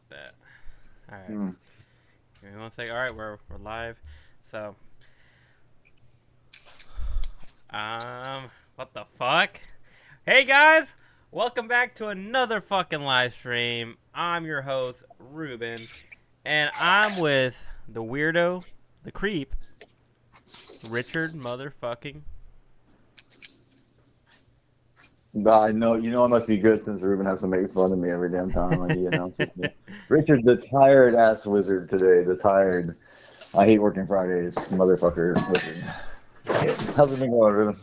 that. All right. Give me one second. All right, we're live. So, what the fuck? Hey guys, welcome back to another fucking live stream. I'm your host Ruben, and I'm with the weirdo, the creep, Richard motherfucking. I know, it must be good since Ruben has to make fun of me every damn time when he announces me. Richard, the tired ass wizard today. The tired. I hate working Fridays, motherfucker wizard. How's it been going, Ruben?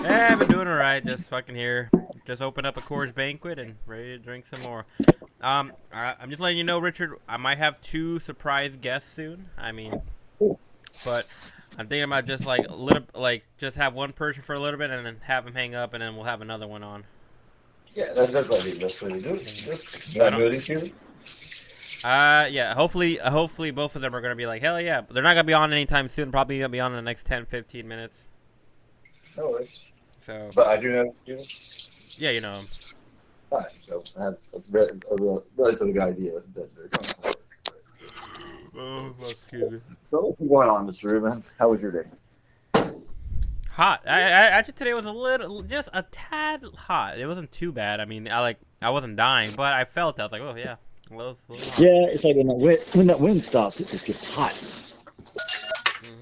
Yeah, I've been doing alright. Just fucking here. Just opened up a Coors Banquet and ready to drink some more. I'm just letting you know, Richard. I might have 2 surprise guests soon. But I'm thinking about just just have one person for a little bit and then have him hang up, and then we'll have another one on. Yeah, that's what you do. Yeah. Hopefully both of them are gonna be like, hell yeah. But they're not gonna be on anytime soon. Probably gonna be on in the next 10-15 minutes. No worries. So. But I do know you. Yeah, you know him. All right, so I have a relative idea that they're coming forward. Oh, excuse me. So what's going on, Mr. Ruben? How was your day? Hot. I actually today was just a tad hot. It wasn't too bad. I mean, I wasn't dying, but I felt it. I was like, oh yeah, a little hot. Yeah, it's like when that wind stops, it just gets hot. Mm-hmm.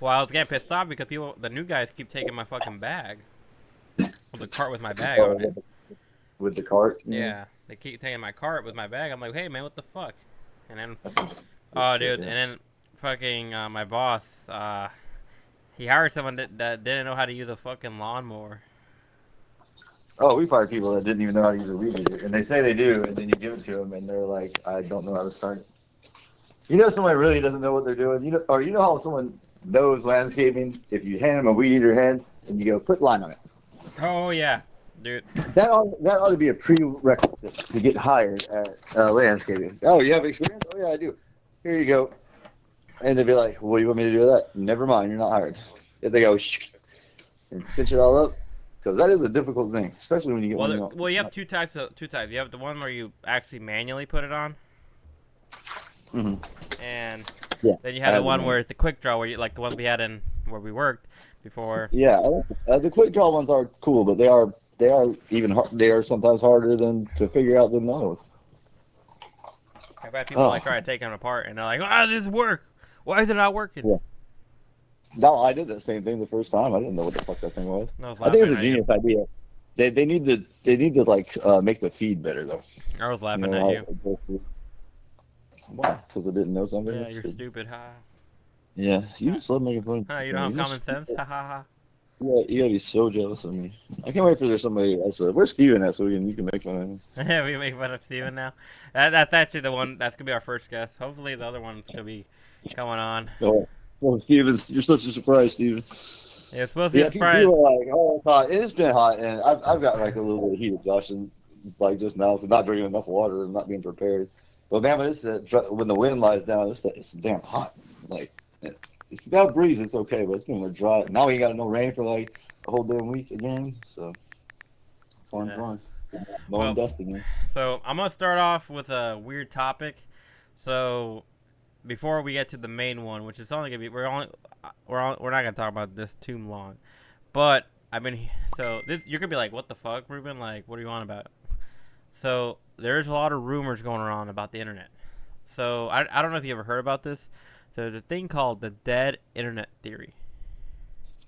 Well, I was getting pissed off because the new guys keep taking my fucking bag. The cart with my bag on it. With the cart? Yeah, they keep taking my cart with my bag. I'm like, hey man, what the fuck? And then, oh dude, and then fucking my boss, he hired someone that didn't know how to use a fucking lawnmower. Oh, we fired people that didn't even know how to use a weed eater, and they say they do, and then you give it to them, and they're like, I don't know how to start. You know, someone really doesn't know what they're doing. You know how someone knows landscaping? If you hand them a weed eater head and you go put line on it. Oh yeah, dude. That ought to be a prerequisite to get hired at landscaping. Oh, you have experience? Oh yeah, I do. Here you go. And they'd be like, what do you want me to do with that? Never mind, you're not hired. If they go and cinch it all up, because that is a difficult thing, especially when you get one. Well, you have two types. You have the one where you actually manually put it on. Mm-hmm. And yeah, then you have the one where it's the quick draw, where you like the one we had in where we worked before. Yeah, the quick draw ones are cool, but they are sometimes harder to figure out than those. I've had people try to take them apart, and they're like, "How does this work? Why is it not working?" Yeah. No, I did the same thing the first time. I didn't know what the fuck that thing was. No, I think it's a genius idea. They need to like make the feed better though. I was laughing at you. Why? Because I didn't know something. Yeah, you're stupid, ha. Yeah, you just love making fun. You don't have common sense, ha ha ha. Yeah, you gotta be so jealous of me. I can't wait for there's somebody else. Where's Steven at so you can make fun of him? Yeah, we make fun of Steven now. That's actually the one. That's gonna be our first guest. Hopefully, the other one's gonna be coming on. Oh, well, Steven, you're such a surprise, Steven. Yeah, it's supposed to be a surprise. People are like, oh, it's hot. It's been hot, and I've got like a little bit of heat exhaustion, like just now, for not drinking enough water and not being prepared. But man, when the wind lies down, it's damn hot. Like, if you got a breeze, it's okay, but it's gonna dry. Now we got no rain for like a whole damn week again, so fun. No dusting, man. So I'm gonna start off with a weird topic. So before we get to the main one, which is only gonna be we're not gonna talk about this too long, but you're gonna be like, what the fuck, Ruben? Like, what are you on about? So there's a lot of rumors going around about the internet. So I don't know if you ever heard about this. So there's a thing called the dead internet theory.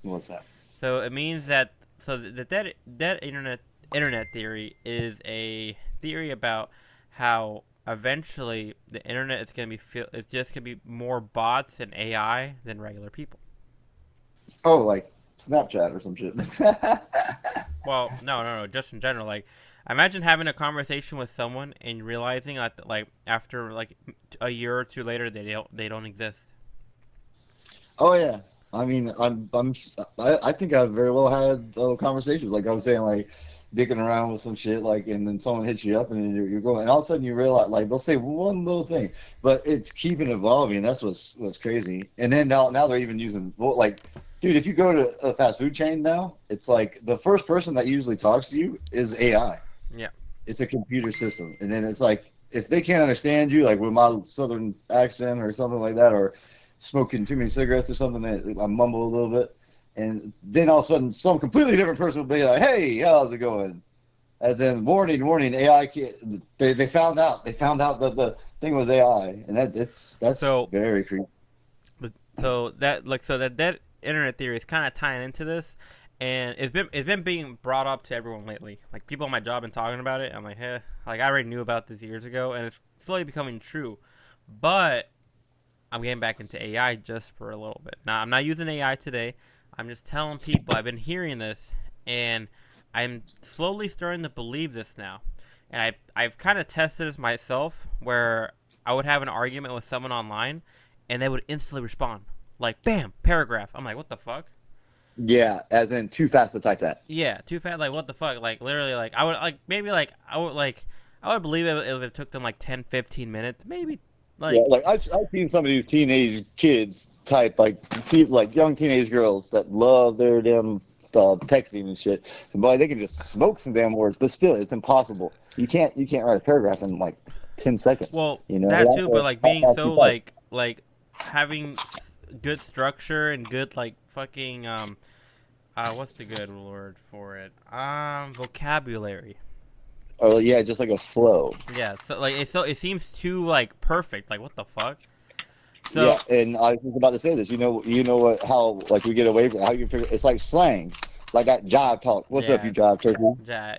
What's that? So it means that the dead internet theory is a theory about how eventually the internet is going to be it's just going to be more bots and AI than regular people. Oh, like Snapchat or some shit. Well, no, just in general. Like, imagine having a conversation with someone and realizing that, like, after like a year or two later, they don't exist. Oh yeah, I mean, I think I've very well had conversations. Like I was saying, like dicking around with some shit, like, and then someone hits you up, and then you're going, and all of a sudden you realize, like, they'll say one little thing, but it's keeping evolving. That's what's crazy. And then now they're even using, like, dude, if you go to a fast food chain now, it's like the first person that usually talks to you is AI. Yeah. It's a computer system, and then it's like if they can't understand you, like with my southern accent or something like that, or smoking too many cigarettes or something, that I mumble a little bit, and then all of a sudden some completely different person will be like, "Hey, how's it going?" As in, warning, warning, AI can't. They found out that the thing was AI, and that's So very creepy. that internet theory is kind of tying into this, and it's been being brought up to everyone lately. Like people on my job been talking about it. I'm like, like I already knew about this years ago, and it's slowly becoming true. But I'm getting back into AI just for a little bit. Now I'm not using AI today. I'm just telling people I've been hearing this, and I'm slowly starting to believe this now. And I've kind of tested this myself, where I would have an argument with someone online, and they would instantly respond, like bam, paragraph. I'm like, what the fuck? Yeah, as in too fast to type that. Yeah, too fast. Like what the fuck? Like literally, like I would I would believe it if it took them like 10, 15 minutes, maybe. Like Yeah, like I've seen some of these teenage kids type like young teenage girls that love their damn texting and shit. And boy, they can just smoke some damn words, but still, it's impossible. You can't write a paragraph in like 10 seconds. Well, you know that too, but like being so type. like having good structure and good like fucking what's the good word for it? Vocabulary. Oh yeah, just like a flow. Yeah, so it seems too like perfect. Like what the fuck? So Yeah, and I was about to say this. You know what? How like we get away from how you figure it's like slang, like that jive talk. What's up, you jive turkey?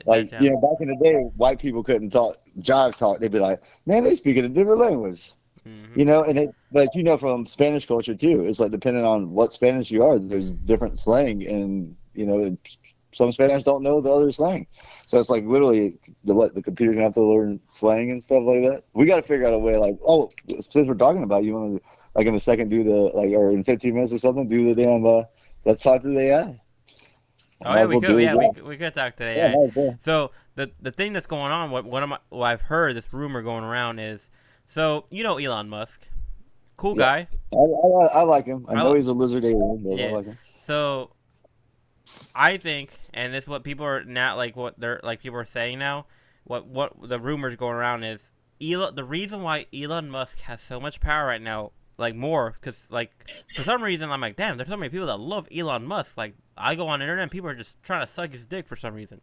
Like back in the day, white people couldn't talk jive talk. They'd be like, man, they speak in a different language. Mm-hmm. You know, but from Spanish culture too. It's like depending on what Spanish you are, there's different slang, and some Spanish don't know the other slang. So it's like literally the computer's gonna have to learn slang and stuff like that. We got to figure out a way. Like, since we're talking about it, you want to like in a second do the or in 15 minutes or something do the damn let's talk to the AI. Oh yeah, we could. Yeah, we could talk to the AI. Yeah. So the thing that's going on, what I've heard, this rumor going around is, so Elon Musk, cool guy. I like him. I know he's a lizard alien, but I like him. So I think, and this is what people are now people are saying now. What the rumors going around is the reason why Elon Musk has so much power right now, like more, because like for some reason I'm like, damn, there's so many people that love Elon Musk. Like I go on the internet and people are just trying to suck his dick for some reason.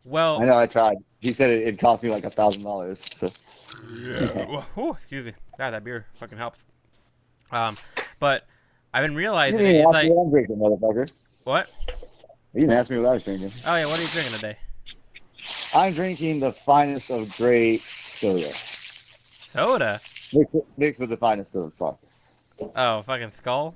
Well, I know, I tried. He said it cost me like $1,000. So. Yeah. Excuse me. God, that beer fucking helps. But I've been realizing you didn't it's ask like me what I'm drinking, motherfucker. What? You didn't ask me what I was drinking. Oh yeah, what are you drinking today? I'm drinking the finest of great soda. Soda? Mixed with the finest of coffee. Oh, fucking Skull?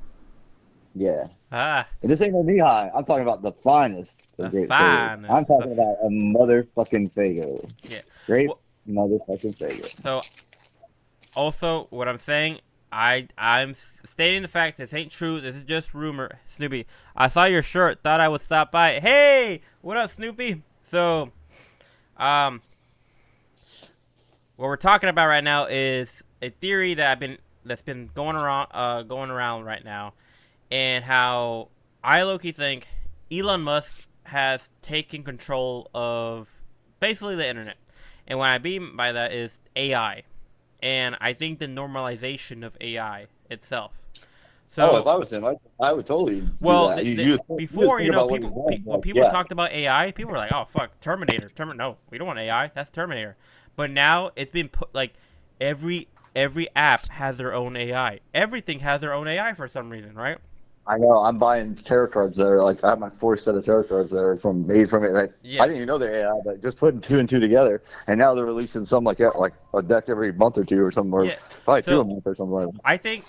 Yeah. Ah. And this ain't no knee high. I'm talking about the finest of great soda. I'm talking about a motherfucking Fago. Yeah. Great motherfucking Fago. So, also, what I'm saying, I'm stating the fact this ain't true. This is just rumor. Snoopy, I saw your shirt. Thought I would stop by. Hey, what up, Snoopy? So, what we're talking about right now is a theory that's been going around right now, and how I low-key think Elon Musk has taken control of basically the internet, and what I mean by that is AI. And I think the normalization of AI itself. So, if I was him, I would totally. Well, do that. before when people talked about AI, people were like, "Oh fuck, Terminator, No, we don't want AI. That's Terminator." But now it's been put like every app has their own AI. Everything has their own AI for some reason, right? I know. I'm buying tarot cards there. Like I have my 4th set of tarot cards that are made from it. Like, yeah. I didn't even know they're AI, but just putting 2 and 2 together, and now they're releasing some like a deck every month or 2 or something, or probably 2 a month or something like that. I think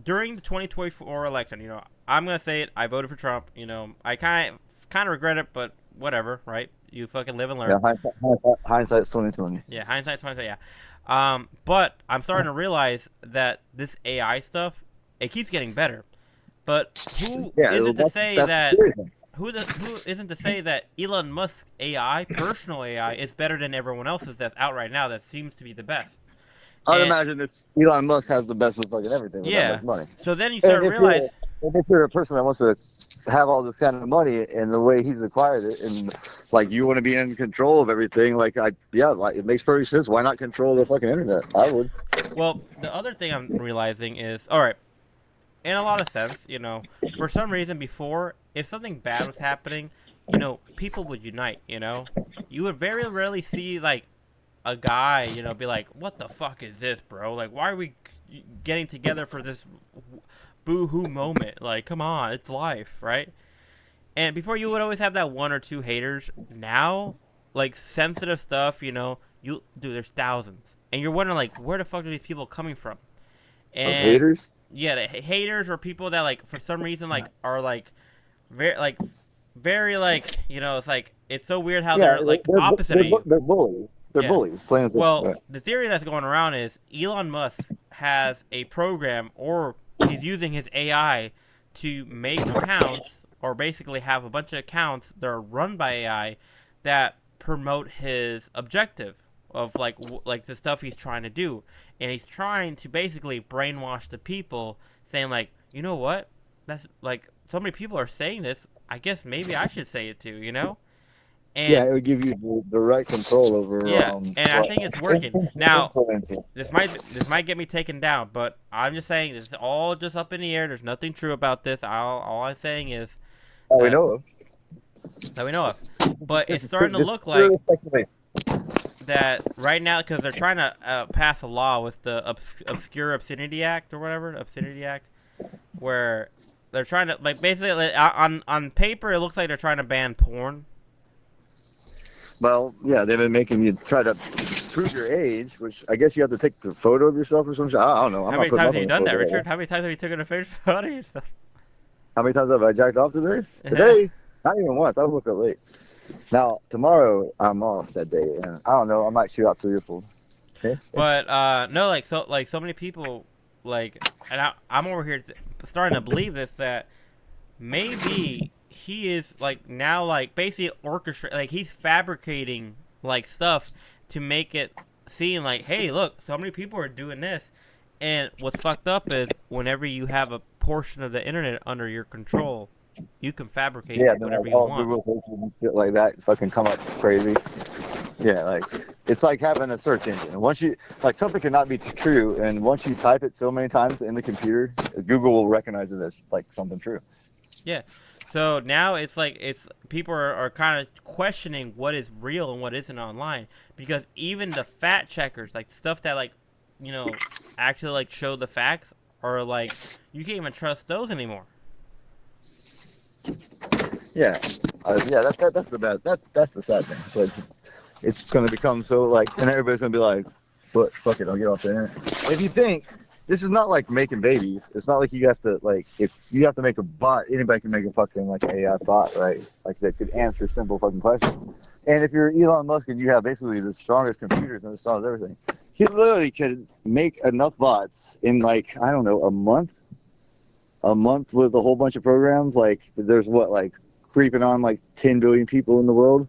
during the 2024 election, I'm gonna say it. I voted for Trump. I kind of regret it, but whatever, right? You fucking live and learn. Yeah, hindsight's 2020. Yeah, hindsight's 2020. Yeah. But I'm starting to realize that this AI stuff, it keeps getting better. But who isn't to say that Elon Musk AI, personal AI, is better than everyone else's that's out right now that seems to be the best? I'd imagine if Elon Musk has the best of fucking everything with that much money. So then you start to realize if you're a person that wants to have all this kind of money and the way he's acquired it, and like you want to be in control of everything, like it makes perfect sense. Why not control the fucking internet? I would. Well, the other thing I'm realizing is, all right, in a lot of sense, for some reason before, if something bad was happening, people would unite. You would very rarely see like a guy, be like, "What the fuck is this, bro? Like, why are we getting together for this boo-hoo moment? Like, come on, it's life, right?" And before, you would always have that one or two haters. Now, like, sensitive stuff, dude, there's thousands, and you're wondering like, where the fuck are these people coming from? And haters. Yeah, the haters or people that like for some reason like are like very like it's like it's so weird how they're like opposite of you. They're bullies. They're bullies. Well, the theory that's going around is Elon Musk has a program, or he's using his AI to make accounts, or basically have a bunch of accounts that are run by AI that promote his objective of like the stuff he's trying to do, and he's trying to basically brainwash the people, saying like, you know what, that's like so many people are saying this. I guess maybe I should say it too, And, it would give you direct control over. Yeah, and I think it's working. Now, this might get me taken down, but I'm just saying this is all just up in the air. There's nothing true about this. All I'm saying is that we know of. But it's starting to look like that right now, because they're trying to pass a law with the Obscure Obscenity Act or whatever, Obscenity Act, where they're trying to like basically on paper it looks like they're trying to ban porn. Well, yeah, they've been making you try to prove your age, which I guess you have to take the photo of yourself or something. I don't know. How many times have you done that, Richard? How many times have you taken a photo of yourself? How many times have I jacked off today? Today? Not even once. I woke up late. Now, tomorrow, I'm off that day. And I don't know. I might shoot out 3 or 4. Okay? But, no, so many people, and I'm over here starting to believe this, that maybe he is now basically orchestrating, he's fabricating stuff to make it seem like, hey, look, so many people are doing this. And what's fucked up is whenever you have a portion of the internet under your control, you can fabricate whatever you want. Google and shit like that fucking come up crazy. Yeah, it's like having a search engine. And once you something cannot be true, and once you type it so many times in the computer, Google will recognize it as something true. Yeah. So now it's people are kind of questioning what is real and what isn't online, because even the fact checkers, stuff that actually show the facts, are you can't even trust those anymore. Yeah, that's the bad. That's the sad thing. It's going to become so and everybody's going to be like, "But fuck it, I'll get off the internet." If you think. This is not like making babies. It's not like you have to if you have to make a bot. Anybody can make a fucking AI bot, right? That could answer simple fucking questions. And if you're Elon Musk and you have basically the strongest computers and the strongest everything, he literally could make enough bots in I don't know, a month with a whole bunch of programs. There's creeping on 10 billion people in the world.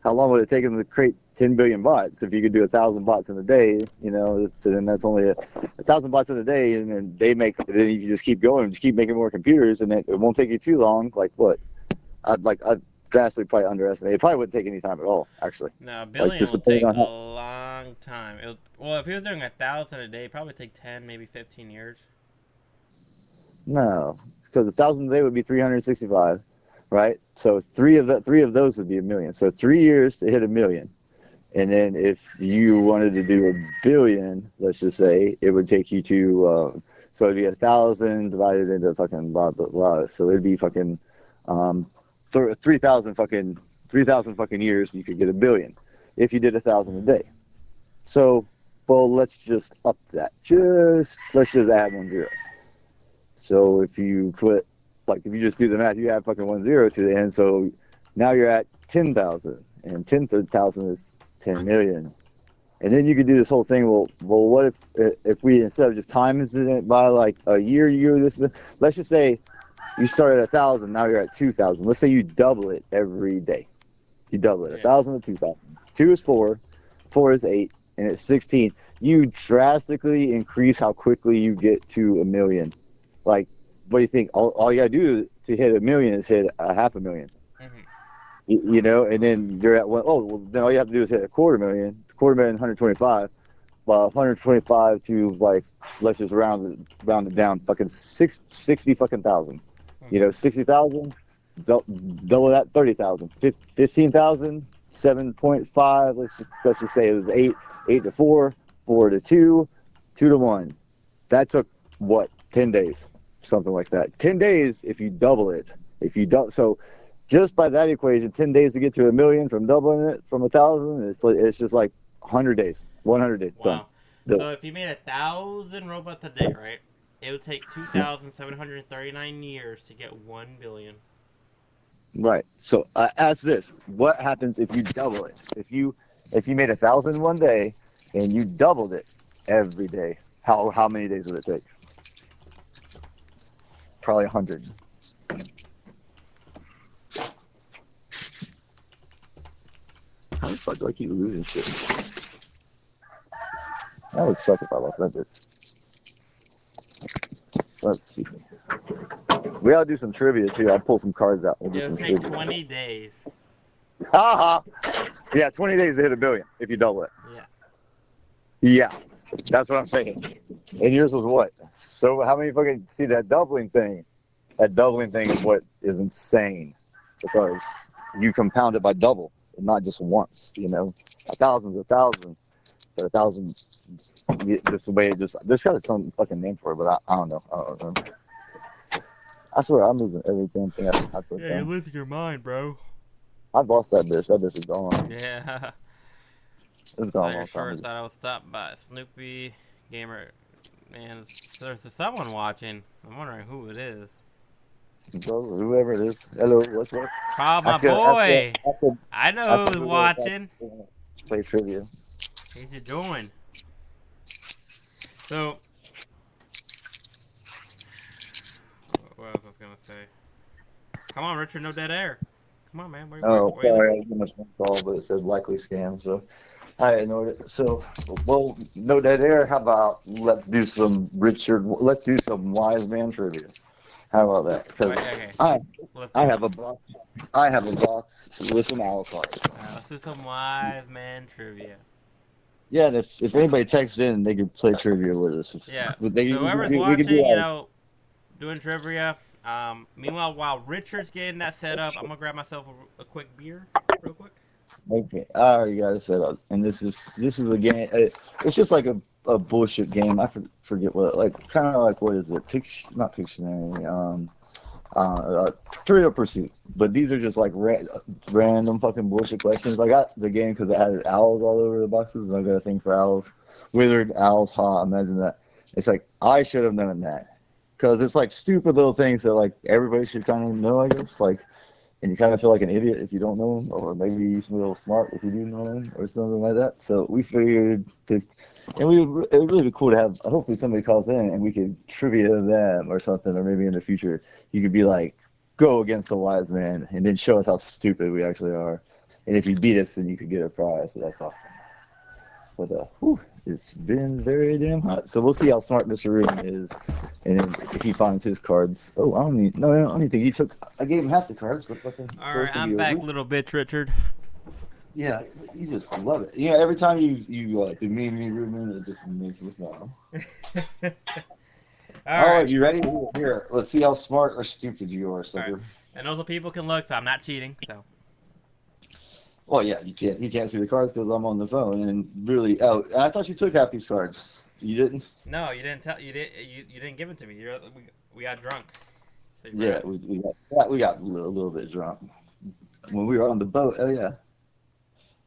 How long would it take him to create 10 billion bots? If you could do 1,000 bots in a day, then that's only 1,000 bots in a day, and then then you can just keep going, just keep making more computers, and it won't take you too long. I'd drastically probably underestimate. It probably wouldn't take any time at all, actually. No, a billion will take a long time. If he was doing 1,000 a day, it'd probably take 10, maybe 15 years. No, because 1,000 a day would be 365. Right, so three of those would be 1 million. So 3 years to hit 1 million, and then if you wanted to do 1 billion, let's just say, it would take you to so it'd be 1,000 divided into fucking blah blah blah. So it'd be fucking 3,000 fucking years, and you could get 1 billion if you did 1,000 a day. So, well, let's just up that. Let's just add 1 0. So if you put if you just do the math, you add fucking 1 0 to the end, so now you're at 10,000, and 10,000 is 10 million. And then you could do this whole thing, well, what if we, instead of just timing it by a year, let's just say you start at 1,000, now you're at 2,000. Let's say you double it every day. You double it, 1,000 to 2,000. 2 is 4, 4 is 8, and it's 16. You drastically increase how quickly you get to 1 million. what do you think? All you gotta do to hit 1,000,000 is hit a 500,000. Mm-hmm. You know, and then you're at one. Oh, well, then all you have to do is hit a 250,000, 250,000, 125. Well, 125 to like, let's just round it down, fucking 60 fucking thousand. Mm-hmm. You know, 60,000, double that, 30,000, 15,000, 7.5. Let's just say it was 8 to 4, 4 to 2, 2 to 1. That took what, 10 days, something like that. 10 days if you double it. So just by that equation, 10 days to get to 1,000,000 from doubling it from 1,000. It's just like 100 days, 100 days. Wow. Done. So if you made 1,000 robots a day, right? It would take 2,739 years to get 1 billion. Right. So ask this: what happens if you double it? If you made 1,000 one day and you doubled it every day, how many days would it take? Probably 100. How the fuck do I keep losing shit? That would suck if I lost that bit. Let's see. We gotta do some trivia too. I'll pull some cards out. It would take 20 days. Haha. Yeah, 20 days to hit 1,000,000 if you double it. Yeah. Yeah, that's what I'm saying. And yours was what? So how many fucking see that doubling thing? That doubling thing is what is insane because you compound it by double, and not just once. You know, 1,000's 1,000, but 1,000 just the way it just. There's got to be some fucking name for it, but I don't know. I swear I'm losing every damn thing I put Yeah, down. you're losing your mind, bro. I've lost that bitch. That bitch is gone. Yeah. It's gone. I thought I was stopped by Snoopy Gamer. Man, there's someone watching. I'm wondering who it is. Bro, whoever it is. Hello, what's up? Oh, my boy. I know who's watching. Play trivia. He should join. So, what else was I gonna say? Come on, Richard, no dead air. Come on, man. Sorry, I was getting a phone call, but it said likely scam, so I ignored it. So, well, no dead air. How about let's do some wise man trivia. How about that? Because I have a box with some owl cards. Let's do some wise man trivia. Yeah, and if anybody texts in, they could play trivia with us. Yeah. So whoever's watching, doing trivia. Meanwhile, while Richard's getting that set up, I'm gonna grab myself a quick beer, real quick. Okay, I already got it set up, and this is a game. It's just like a bullshit game. I forget what, like kind of like what is it? Not Pictionary. Trivial Pursuit. But these are just like random fucking bullshit questions. I got the game because it had owls all over the boxes, and I got a thing for owls. Withered owls, imagine that. It's like I should have known that because it's like stupid little things that like everybody should kind of know, I guess. Like, and you kind of feel like an idiot if you don't know them, or maybe you feel smart if you do know them, or something like that. So we figured it would really be cool to have. Hopefully somebody calls in and we could trivia them or something, or maybe in the future you could be like, go against the wise man, and then show us how stupid we actually are. And if you beat us, then you could get a prize. So that's awesome. But it's been very damn hot. So we'll see how smart Mr. Rubin is, and if he finds his cards. Oh, I don't even think he took. I gave him half the cards. But fucking. All right, I'm back, little bitch, Richard. Yeah, you just love it. Yeah, every time you demean me, Rubin, it just makes me smile. All right, you ready? Here, let's see how smart or stupid you are, sucker. Right. And also, people can look, so I'm not cheating. So. Well, yeah, you can't. He can't see the cards because I'm on the phone, and really. Oh, and I thought you took half these cards. You didn't? No, you didn't tell. You didn't give them to me. We got drunk. So yeah, we got a little bit drunk when we were on the boat. Oh yeah.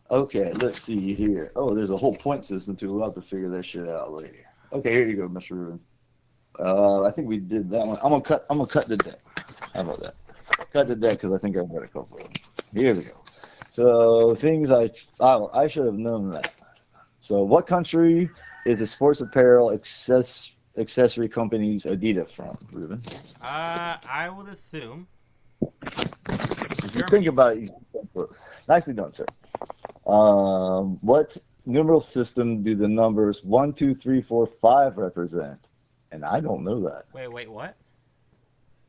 Okay, let's see here. Oh, there's a whole point system too. We'll have to figure that shit out later. Okay, here you go, Mr. Rubin. I think we did that one. I'm gonna cut the deck. How about that? Cut the deck because I think I've got a couple of them. Here we go. So things I should have known that. So what country is the sports apparel accessory company's Adidas from, Rubin? I would assume. If you think about it, nicely done, sir. What numeral system do the numbers 1, 2, 3, 4, 5 represent? And I don't know that. Wait, what?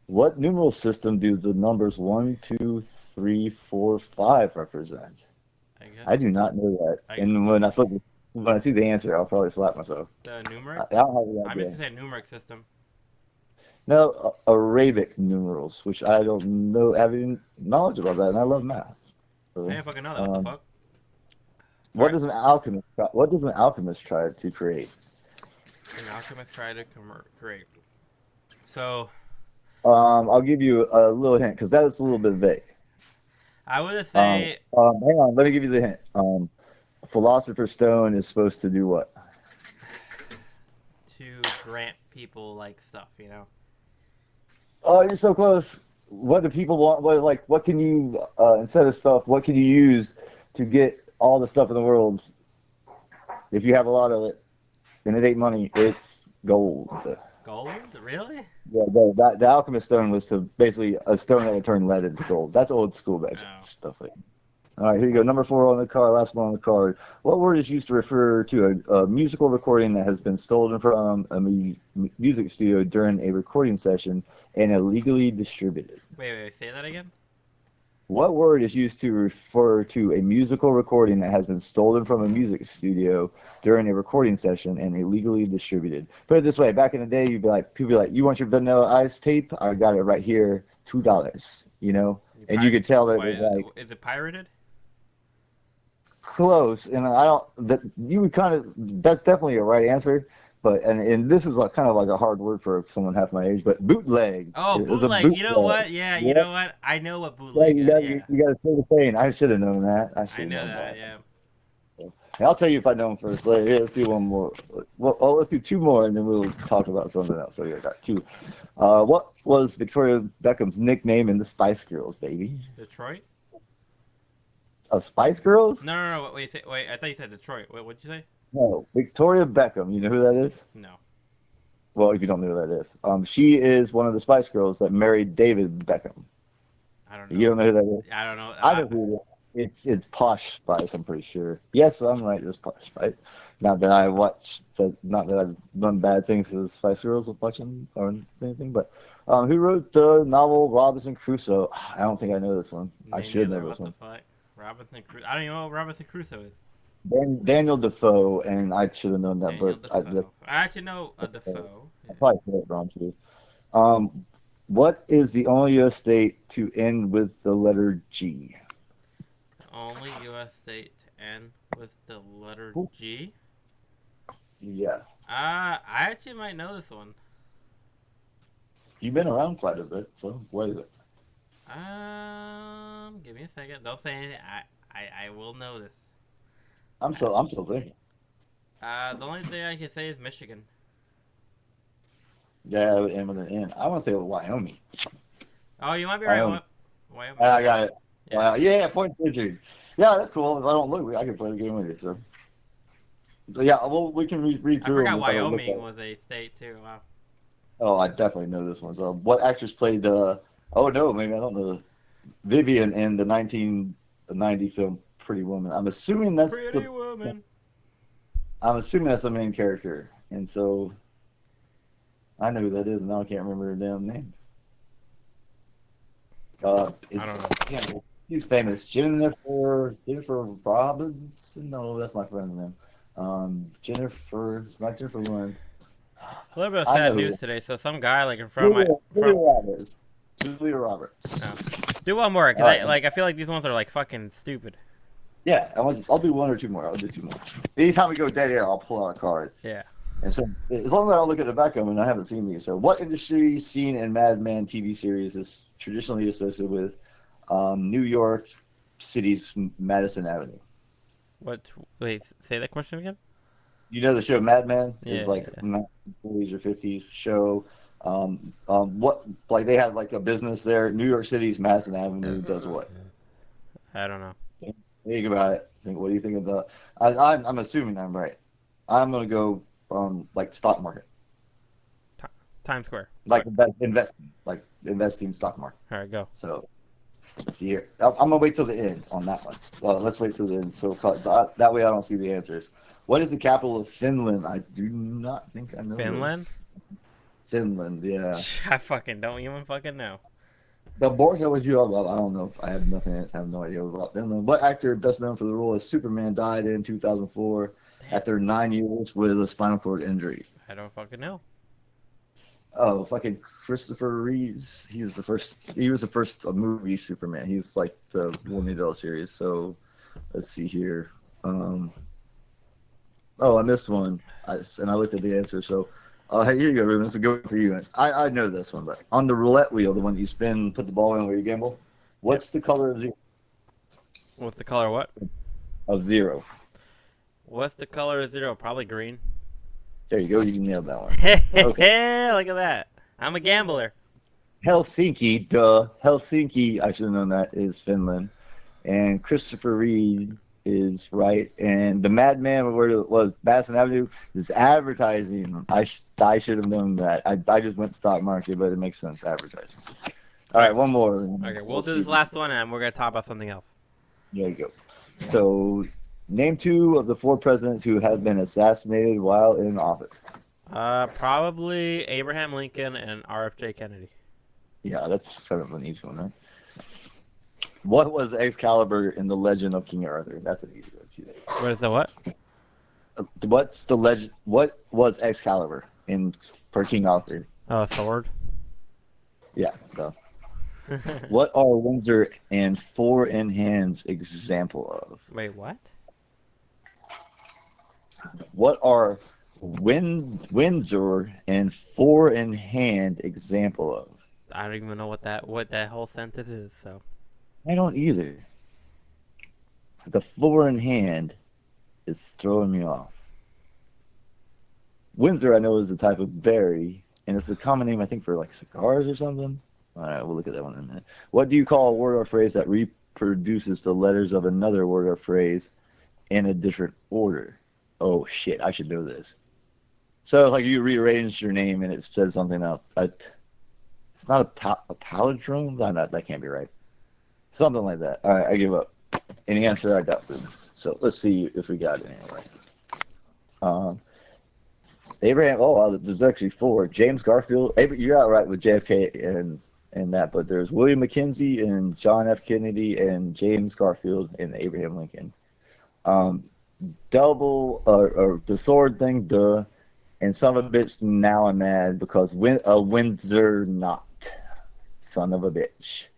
What numeral system do the numbers 1, 2, 3, 4, 5 represent? I guess I do not know that. I, And when I see the answer, I'll probably slap myself. the I numeric. don't have any I'm just idea. gonna say numeric system. No, Arabic numerals, which I don't know, have any knowledge about that, and I love math. I So, didn't fucking know that. What the fuck? All what right. does an alchemist what does an alchemist try to create? An alchemist tried to create. So I'll give you a little hint because that is a little bit vague. I would say Hang on, let me give you the hint. Philosopher's Stone is supposed to do what? to grant people like stuff, you know. Oh, you're so close. What do people want? What can you instead of stuff? What can you use to get all the stuff in the world? If you have a lot of it, and it ain't money, it's gold. Gold? Really? Yeah, the alchemist stone was to basically a stone that would turn lead into gold. That's old school magic stuff like that. All right, here you go. Number 4 on the card, last one on the card. What word is used to refer to a musical recording that has been stolen from a music studio during a recording session and illegally distributed? Wait, say that again? What word is used to refer to a musical recording that has been stolen from a music studio during a recording session and illegally distributed? Put it this way: back in the day, people be like, "You want your Vanilla Ice tape? I got it right here, $2." You know, and you could tell that it was like, is it pirated? close. And I don't that you would kind of that's definitely a right answer. But and this is like kind of like a hard word for someone half my age, but bootleg. Oh, It was a bootleg. You know bootleg. what? Yeah, you Yeah. know what? I know what Yeah, bootleg is. Yeah, you got to say the saying. I should have known that. I I should know have known that. that. Yeah. And I'll tell you if I know them first. Let's do one more. Well, let's do 2 more, and then we'll talk about something else. So yeah, I got 2. What was Victoria Beckham's nickname in the Spice Girls, baby? Detroit? Of Spice Girls? No. Wait. I thought you said Detroit. What'd you say? No, Victoria Beckham. You know who that is? No. Well, if you don't know who that is, she is one of the Spice Girls that married David Beckham. I don't know. You don't know who that is? I don't know. I know who it is. It's Posh Spice, I'm pretty sure. Yes, I'm right. It's Posh Spice. Not that I've done bad things to the Spice Girls watching or anything, but who wrote the novel Robinson Crusoe? I don't think I know this one. I should know this one. What the fuck? Robinson Crusoe. I don't even know what Robinson Crusoe is. Daniel Defoe, and I should have known that, Daniel but Defoe. I actually know a Defoe. I probably said it wrong too. What is the only U.S. state to end with the letter G? Only U.S. state to end with the letter G? Yeah. I actually might know this one. You've been around quite a bit, so what is it? Give me a second. Don't say anything. I will know this. I'm still thinking. The only thing I can say is Michigan. Yeah, it would end with an N. I want to say Wyoming. Oh, you might be right. Wyoming. Wyoming. I got it. Yeah. Yeah, point Richard. Yeah, that's cool. If I don't look, I can play the game with you. So, but yeah, well, we can read I through. forgot them if I don't look Wyoming at it. was a state too. Wow. Oh, I definitely know this one. So, what actress played? Oh no, maybe I don't know. Vivian in the 1990 film Pretty Woman. I'm assuming that's Pretty Woman. I'm assuming that's the main character, and so I know who that is. And now I can't remember her damn name. It's she's famous. Jennifer Robinson. No, that's my friend's name. Jennifer. It's not Jennifer Lawrence. A little bit of sad news today. So some guy like in front of Julia Roberts. Oh. Do one more, cause I feel like these ones are like fucking stupid. Yeah, I'll do 1 or 2 more. I'll do 2 more. Anytime we go dead air, I'll pull out a card. Yeah. And so, as long as I don't look at the back of them, and I haven't seen these. So, what industry scene in Mad Men TV series is traditionally associated with New York City's Madison Avenue? What? Wait, say that question again. You know the show Mad Men? Yeah. It's like 40s or 50s show. What like they had like a business there. New York City's Madison Avenue does what? I don't know. Think about it. What do you think of the? I'm assuming I'm right. I'm gonna go like stock market. Times Square. Like investing stock market. All right, go. So let's see here. I'm gonna wait till the end on that one. Well, let's wait till the end. So that way I don't see the answers. What is the capital of Finland? I do not think I know. Finland? This. Finland, yeah. I fucking don't even fucking know. The board was you. I don't know. I have nothing. I have no idea about Finland. What actor best known for the role as Superman died in 2004 after 9 years with a spinal cord injury? I don't fucking know. Oh, fucking Christopher Reeves. He was the first. He was the first movie Superman. He was like the Warner Bros. Series. So let's see here. Oh, I missed one, and I looked at the answer. So. Hey, here you go, Ruben. This is a good one for you. I know this one, but on the roulette wheel, the one you spin, put the ball in where you gamble, what's the color of zero? What's the color what? Of zero. What's the color of zero? Probably green. There you go. You nailed that one. Okay. Look at that. I'm a gambler. Helsinki, duh. Helsinki, I should have known that, is Finland. And Christopher Reed is right. And the Madman, where it was Madison Avenue, is advertising. I should have known that. I just went stock market, but it makes sense, advertising. All right, one more. Okay, we'll do this last one, and we're going to talk about something else. There you go. So, name 2 of the 4 presidents who have been assassinated while in office. Probably Abraham Lincoln and RFJ Kennedy. Yeah, that's kind of an easy one, right? What was Excalibur in the Legend of King Arthur? That's an easy one. What is the what? What's the legend? What was Excalibur for King Arthur? Oh, a sword. Yeah. No. What are Windsor and 4 in hands example of? Wait, what? What are Windsor and 4 in hand example of? I don't even know what that whole sentence is. So. I don't either. The 4 in hand is throwing me off. Windsor, I know, is a type of berry, and it's a common name, I think, for like cigars or something. All right, we'll look at that one in a minute. What do you call a word or phrase that reproduces the letters of another word or phrase in a different order? Oh, shit, I should know this. So, like, you rearrange your name and it says something else. It's not a palindrome? That can't be right. Something like that. All right, I give up. Any answer I got. So let's see if we got it anyway. Abraham. Oh, wow, there's actually 4. James Garfield. You got it right with JFK and that, but there's William McKenzie and John F. Kennedy and James Garfield and Abraham Lincoln. Double or the sword thing, duh. And son of a bitch, now I'm mad because Windsor not. Son of a bitch.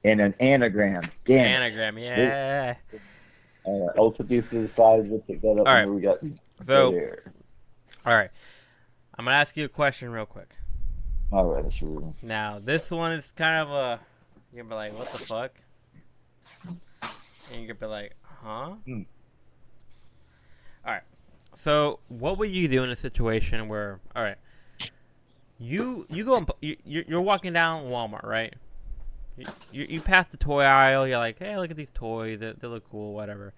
And an anagram. Damn anagram, yeah. I'll put these to the side. We'll pick that up. All right. We got So, there. all right. I'm going to ask you a question real quick. All right, that's rude. Now, this one is kind of a... You're going to be like, what the fuck? And you're going to be like, huh? All right. So, what would you do in a situation where... All right. You go and... You're walking down Walmart, right? You pass the toy aisle, you're like, hey, look at these toys, they look cool, whatever.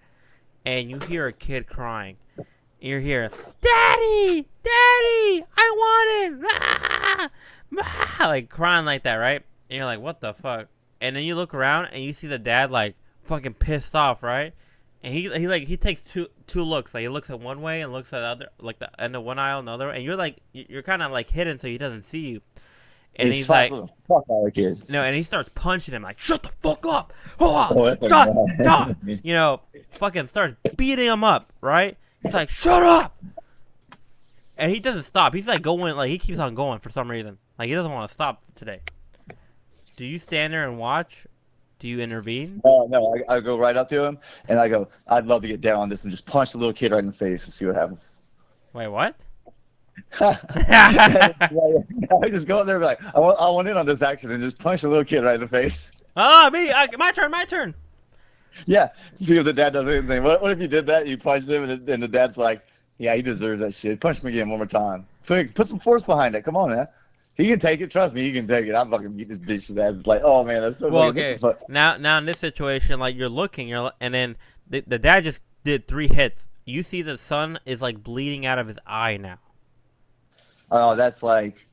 And you hear a kid crying. And you're here, Daddy! Daddy! I want it! Ah! Ah! Like, crying like that, right? And you're like, what the fuck? And then you look around and you see the dad, like, fucking pissed off, right? And he takes two looks. Like, he looks at one way and looks at the other, like, the end of one aisle and the other. And you're kind of, like, hidden so he doesn't see you. And he's like, fuck out of kid. No, and he starts punching him like, shut the fuck up. Stop. You know, fucking starts beating him up, right? He's like, shut up. And he doesn't stop. He's like going, like, he keeps on going for some reason. Like, he doesn't want to stop today. Do you stand there and watch? Do you intervene? No, I go right up to him and I go, I'd love to get down on this and just punch the little kid right in the face and see what happens. Wait, what? I just go in there and be like, I want in on this action and just punch the little kid right in the face. Oh, me! My turn. Yeah, see if the dad does anything. What if you did that? You punched him and the dad's like, yeah, he deserves that shit. Punch him again one more time. Put some force behind it. Come on, man. He can take it. Trust me, he can take it. I'm fucking beat this bitch's ass. It's like, oh man, that's so. Well, okay. Now in this situation, like, you're looking, and then the dad just did 3 hits. You see the son is like bleeding out of his eye now. Oh, that's like,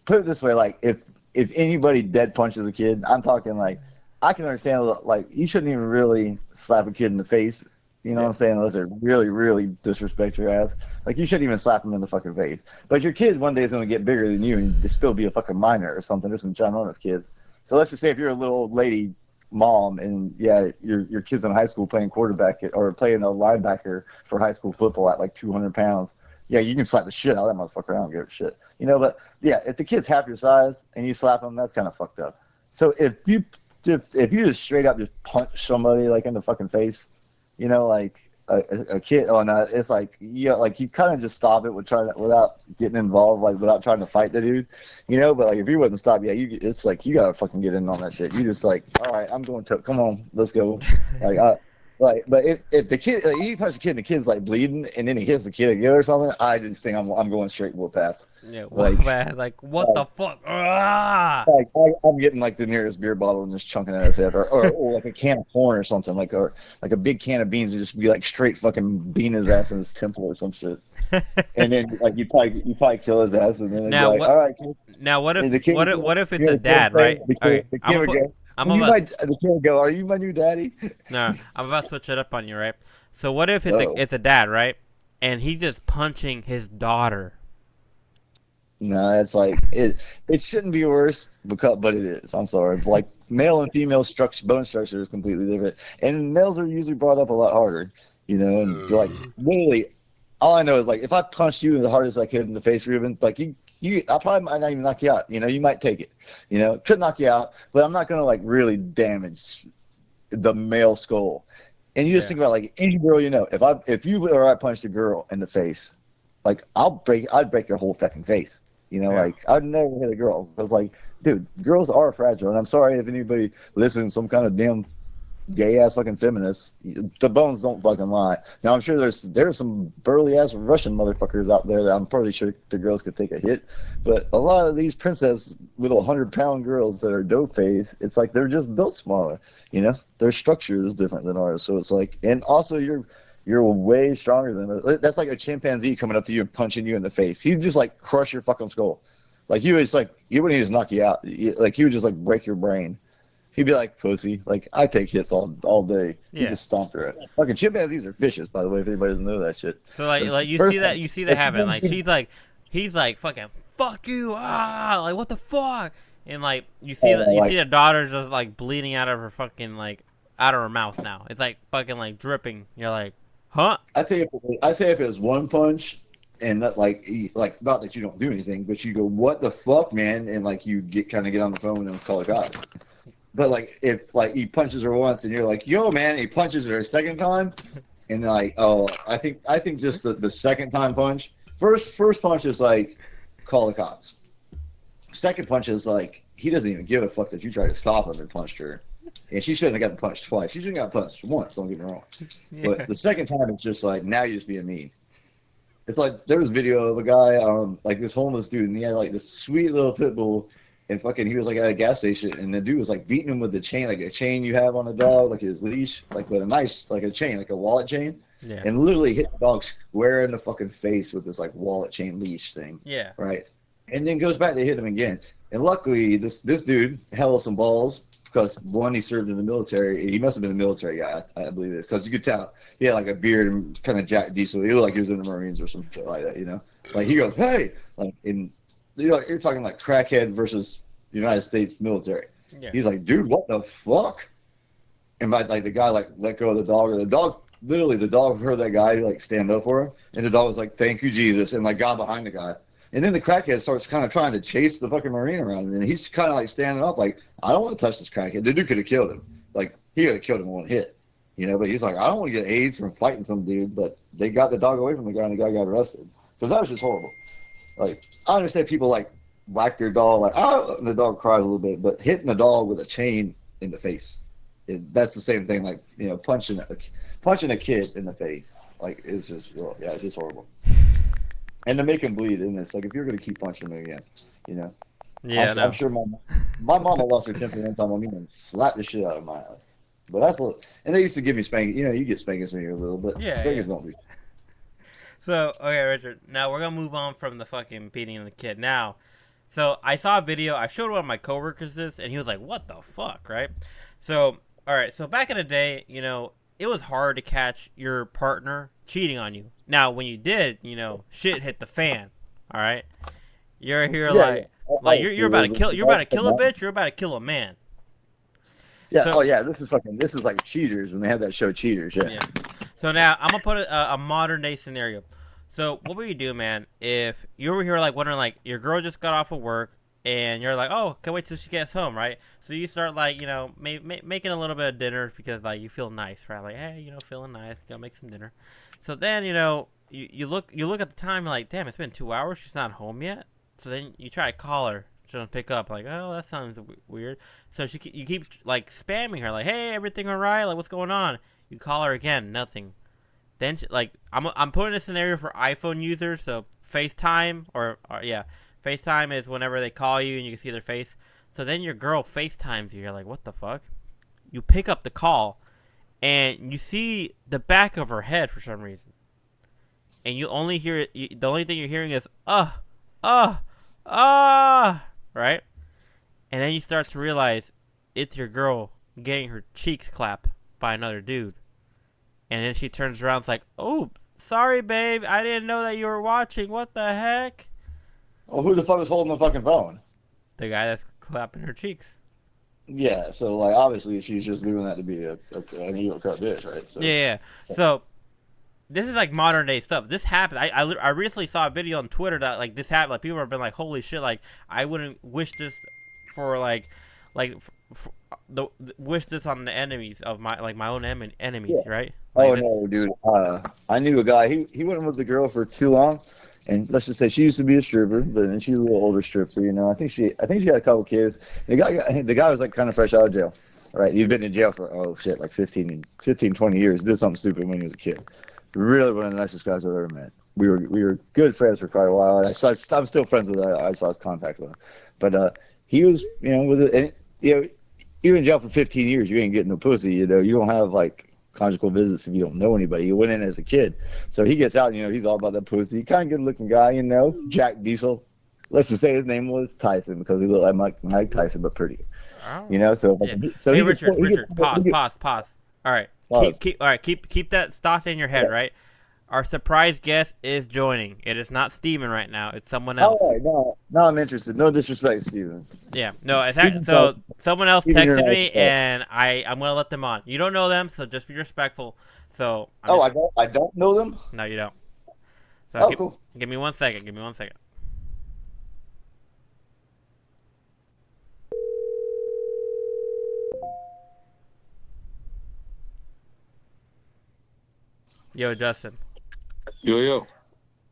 put it this way, like, if anybody dead punches a kid, I'm talking like, I can understand, like, you shouldn't even really slap a kid in the face You know what I'm saying? Unless they really, really disrespect your ass. Like, you shouldn't even slap them in the fucking face. But your kid one day is going to get bigger than you and still be a fucking minor or something. There's some ginormous kids. So let's just say if you're a little old lady mom and, yeah, your kid's in high school playing quarterback or playing a linebacker for high school football at like 200 pounds, yeah, you can slap the shit out of that motherfucker. I don't give a shit. You know, but, yeah, if the kid's half your size and you slap them, that's kind of fucked up. So if you just straight up just punch somebody, like, in the fucking face, you know, like a kid, it's like, you know, like you kind of just stop it without getting involved, like without trying to fight the dude, you know. But like if you wouldn't stop, yeah, it's like you gotta fucking get in on that shit. You just like, all right, I'm going to come on, let's go, but if the kid, like, you punch the kid and the kid's like bleeding and then he hits the kid again or something, I just think I'm going straight whoop pass. Yeah, like what the fuck? Like I'm getting like the nearest beer bottle and just chunking at his head, or like a can of corn or something, like a big can of beans and just be like straight fucking bean his ass in his temple or some shit. And then like you probably kill his ass and then now, it's like, all right. Kid. Now what if it's a dad, right? The kid go, are you my new daddy? No, I'm about to switch it up on you, right? So what if it's a dad, right? And he's just punching his daughter. No, it's like it shouldn't be worse but it is. I'm sorry. Like male and female bone structure is completely different, and males are usually brought up a lot harder, you know. And like literally, all I know is like if I punched you as hard as I could in the face, Ruben, like I probably might not even knock you out. You know, you might take it. You know, could knock you out, but I'm not gonna like really damage the male skull. And you just think about like any girl, you know, if you or I punched a girl in the face, like I'd break your whole fucking face. You know, like I'd never hit a girl. I was like, dude, girls are fragile, and I'm sorry if anybody listens, some kind of damn gay ass fucking feminist. The bones don't fucking lie. Now I'm sure there's some burly ass Russian motherfuckers out there that I'm pretty sure the girls could take a hit, but a lot of these princess little 100-pound girls that are dope face, it's like they're just built smaller. You know, their structure is different than ours, so it's like, and also you're way stronger than them. That's like a chimpanzee coming up to you and punching you in the face. He'd just like crush your fucking skull. Like he wouldn't just knock you out. Like he would just like break your brain. He'd be like, pussy. Like, I take hits all day. Yeah. You just stomp her. Fucking chimpanzees are vicious, by the way, if anybody doesn't know that shit. So, like you see that happen. Like, he's like, fucking, fuck you, like, what the fuck? And, like, you see the daughter just, like, bleeding out of her fucking, like, out of her mouth now. It's, like, fucking, like, dripping. You're like, huh? I say if it was one punch, and that, like, not that you don't do anything, but you go, what the fuck, man? And, like, you get on the phone and call it God. But like if like he punches her once and you're like, yo man, he punches her a second time, and they're like, oh, I think just the second time punch. First punch is like, call the cops. Second punch is like, he doesn't even give a fuck that you tried to stop him and punched her. And she shouldn't have gotten punched twice. She shouldn't have gotten punched once, don't get me wrong. Yeah. But the second time it's just like, now you're just being mean. It's like there was video of a guy, like this homeless dude, and he had like this sweet little pit bull. And fucking, he was like at a gas station, and the dude was like beating him with the chain, like a chain you have on a dog, like his leash, like with a nice, like a chain, like a wallet chain. Yeah. And literally hit the dog square in the fucking face with this like wallet chain leash thing. Yeah. Right. And then goes back to hit him again. And luckily, this dude held some balls because one, he served in the military. He must have been a military guy, I believe it is, because you could tell he had like a beard and kind of Jack Diesel. He looked like he was in the Marines or some shit like that, you know. Like he goes, hey, like in. You're talking like crackhead versus United States military. Yeah. He's like, dude, what the fuck? And like the guy like let go of the dog, and the dog heard that guy like stand up for him, and the dog was like, thank you Jesus, and like got behind the guy. And then the crackhead starts kind of trying to chase the fucking Marine around, and he's kind of like standing up like, I don't want to touch this crackhead. The dude could have killed him. Like he could have killed him in one hit, you know. But he's like, I don't want to get AIDS from fighting some dude. But they got the dog away from the guy, and the guy got arrested because that was just horrible. Like, I understand people like whack their dog, like, oh, and the dog cries a little bit, but hitting the dog with a chain in the face, that's the same thing. Like, you know, punching a kid in the face, like, it's just, it's just horrible. And to make him bleed, and it's like, if you're gonna keep punching him again, you know. Yeah, I'm sure my mama lost her temper one time on me and slapped the shit out of my ass. But that's and they used to give me spankings. You know, you get spankings when you're a little, but spankings don't do. So, okay, Richard, now we're going to move on from the fucking beating of the kid. Now, so I saw a video, I showed one of my coworkers this, and he was like, what the fuck, right? So, all right, so back in the day, you know, it was hard to catch your partner cheating on you. Now, when you did, shit hit the fan. All right, you're here like you're about to kill a bitch. You're about to kill a man. Yeah. So, This is like Cheaters when they have that show Cheaters. Yeah. So now I'm gonna put a modern day scenario. So what would you do, man, if you were here like wondering like your girl just got off of work and you're like, oh, can't wait till she gets home, right? So you start like making a little bit of dinner because like you feel nice, right? Like, hey, feeling nice, gotta make some dinner. So then you look at the time, you're like, damn, it's been 2 hours, she's not home yet. So then you try to call her, she doesn't pick up, like, oh, that sounds weird. So you keep like spamming her, like, hey, everything alright? Like, what's going on? You call her again, nothing. Then I'm putting a scenario for iPhone users, so FaceTime FaceTime is whenever they call you and you can see their face. So then your girl FaceTimes you. You're like, what the fuck? You pick up the call and you see the back of her head for some reason, and you only hear it. The only thing you're hearing is right? And then you start to realize it's your girl getting her cheeks clapped by another dude. And then she turns around and is like, oh, sorry, babe. I didn't know that you were watching. What the heck? Well, who the fuck is holding the fucking phone? The guy that's clapping her cheeks. Yeah, so, like, obviously she's just doing that to be an evil cut bitch, right? So, yeah. So, this is, like, modern day stuff. This happened. I recently saw a video on Twitter that, like, this happened. Like, people have been like, holy shit, like, I wouldn't wish this for, wish this on the enemies of my own enemies, right? Like, no, dude. I knew a guy. He went with the girl for too long, and let's just say she used to be a stripper, but then she's a little older stripper. I think she had a couple kids. The guy was like kind of fresh out of jail, right? He'd been in jail for like 15, 20 years. Did something stupid when he was a kid. Really one of the nicest guys I've ever met. We were good friends for quite a while. I'm still friends with him. I lost contact with him, but he was with it. And, you're in jail for 15 years. You ain't getting no pussy. You don't have like conjugal visits if you don't know anybody. You went in as a kid, so he gets out. He's all about that pussy. Kind of good looking guy. Jack Diesel. Let's just say his name was Tyson because he looked like Mike Tyson, but pretty. Oh. So hey, Richard, pause. All right, keep that stock in your head, right? Our surprise guest is joining. It is not Steven right now. It's someone else. All right, no, I'm interested. No disrespect, Steven. Yeah, no. So someone else texted me, and I'm gonna let them on. You don't know them, so just be respectful. So. I don't know them. No, you don't. So cool. Give me 1 second. Yo, Justin. Yo.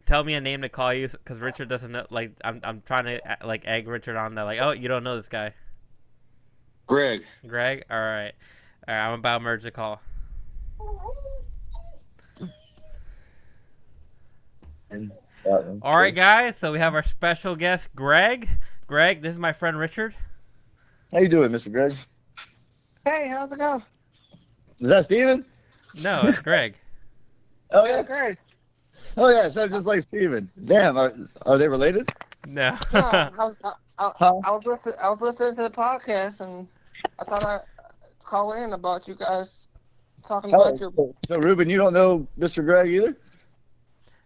Tell me a name to call you, because Richard doesn't know. Like, I'm trying to like egg Richard on that. Like, oh, you don't know this guy. Greg. All right. I'm about to merge the call. All right, guys. So we have our special guest, Greg. Greg, this is my friend Richard. How you doing, Mr. Greg? Hey, how's it going? Is that Steven? No, it's Greg. Oh yeah, Greg. Oh yeah, sounds just like Steven. Damn, are they related? No. I was listening to the podcast, and I thought I'd call in about you guys talking about your. So Ruben, you don't know Mr. Greg either?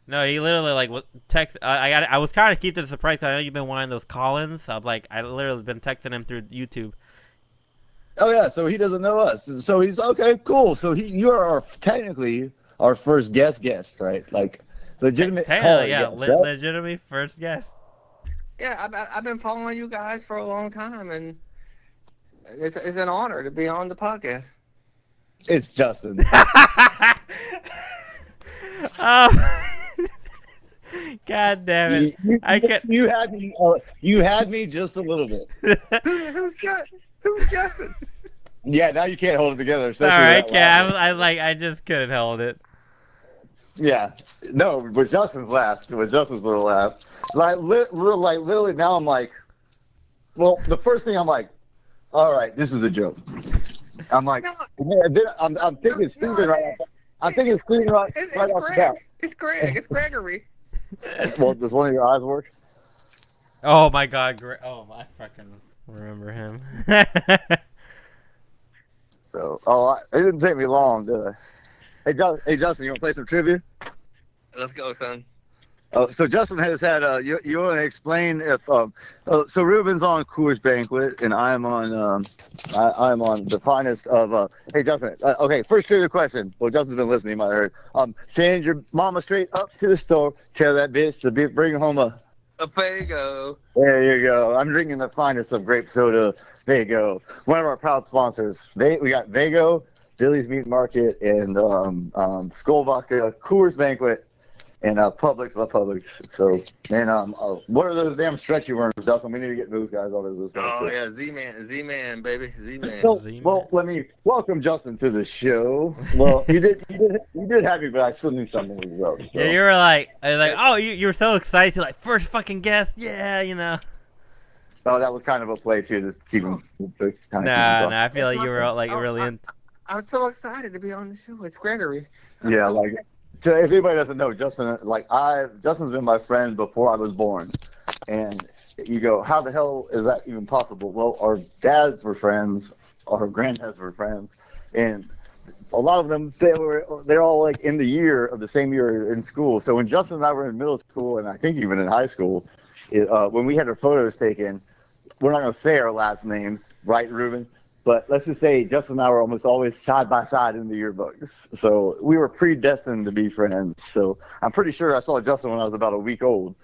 No, he literally text. I was trying to keep this a surprise. I know you've been wanting those call-ins. I literally been texting him through YouTube. Oh yeah, so he doesn't know us. So he's okay, cool. So you are technically our first guest, right? Like legitimate. Legitimate first guest. Yeah, I've been following you guys for a long time, and it's an honor to be on the podcast. It's Justin. God damn it! You had me just a little bit. Who's Justin? Yeah, now you can't hold it together. All right, I just couldn't hold it. Yeah, no, with Justin's little laugh, literally now I'm like, well, the first thing I'm like, all right, this is a joke. I'm like, I'm thinking Steven right. I'm thinking Steven right off the bat. It's Greg. It's Gregory. Well, does one of your eyes work? Oh my God, I fucking remember him. So, it didn't take me long, did Hey, Justin, you want to play some trivia? Let's go, son. So Justin has had you want to explain if so Ruben's on Coors Banquet and I'm on I'm on the finest of hey Justin, okay, first trivia question. Well, Justin's been listening, you might have heard. Send your mama straight up to the store, tell that bitch to bring home a Fago. There you go. I'm drinking the finest of grape soda. Vago, one of our proud sponsors. We got Vago, Billy's Meat Market, and Skull Vodka, Coors Banquet, and Publix, La Publix. So, and what are those damn stretchy worms, Dustin? We need to get those guys on those guys. Oh yeah, Z-Man, baby, Z-Man. So, Z-Man. well, let me welcome Justin to the show. Well, you did have me, but I still knew something was up. So. Yeah, you were like, oh, you were so excited to like first fucking guest, yeah, you know. Oh, that was kind of a play too, just keep him. Nah, I feel like you were like really in. I'm so excited to be on the show. It's Gregory. Yeah, like. So if anybody doesn't know, Justin's been my friend before I was born, and you go, how the hell is that even possible? Well, our dads were friends, our granddads were friends, and a lot of them they're all like in the same year in school. So when Justin and I were in middle school, and I think even in high school, when we had our photos taken, we're not going to say our last names, right, Ruben? But let's just say Justin and I were almost always side by side in the yearbooks. So we were predestined to be friends. So I'm pretty sure I saw Justin when I was about a week old.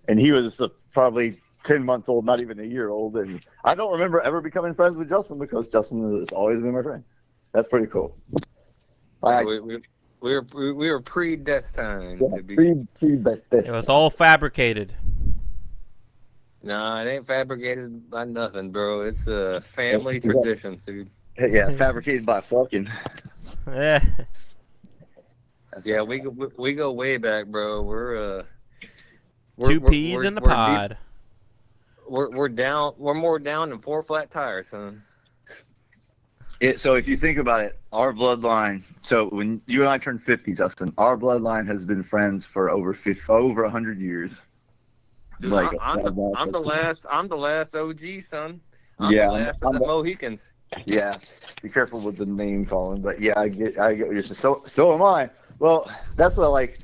And he was probably 10 months old, not even a year old. And I don't remember ever becoming friends with Justin because Justin has always been my friend. That's pretty cool. We were predestined to be. Predestined. It was all fabricated. No, it ain't fabricated by nothing, bro. It's a family tradition, dude. Yeah, fabricated by fucking. Yeah. Yeah, we go way back, bro. We're Two peas in the pod. We're down. We're more down than 4 flat tires, son. So if you think about it, our bloodline. So when you and I turned 50, Justin, our bloodline has been friends for over 100 years. Dude, Like I'm the last OG, son. I'm Yeah, the last of the Mohicans. Yeah, be careful with the name calling, but yeah, I get what you're saying. So am I. Well, that's what let's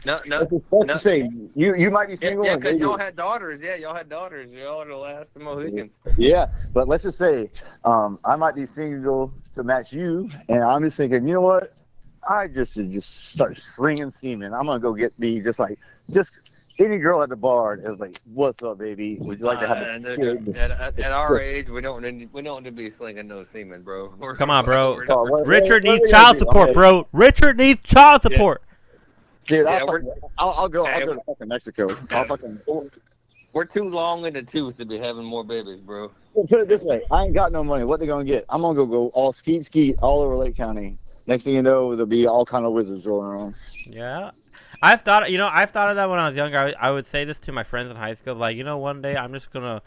just say you might be single. Yeah, because y'all had daughters. Yeah, y'all had daughters. Y'all are the last of the Mohicans. Yeah, but let's just say I might be single to match you, and I'm just thinking, you know what? I just start slinging semen. I'm gonna go get me just any girl at the bar is like, "What's up, baby? Would you like to have a kid?" At our age, we don't need to be slinging no semen, bro. Come on, bro. Richard what needs we child gonna do? support, bro. Richard needs child support. Dude, Yeah, I'll go to fucking Mexico. We're too long in the tooth to be having more babies, bro. Put it this way: I ain't got no money. What they gonna get? I'm gonna go all skeet all over Lake County. Next thing you know, there'll be all kind of wizards rolling around. Yeah. I've thought of that when I was younger. I would say this to my friends in high school, like, one day I'm just gonna,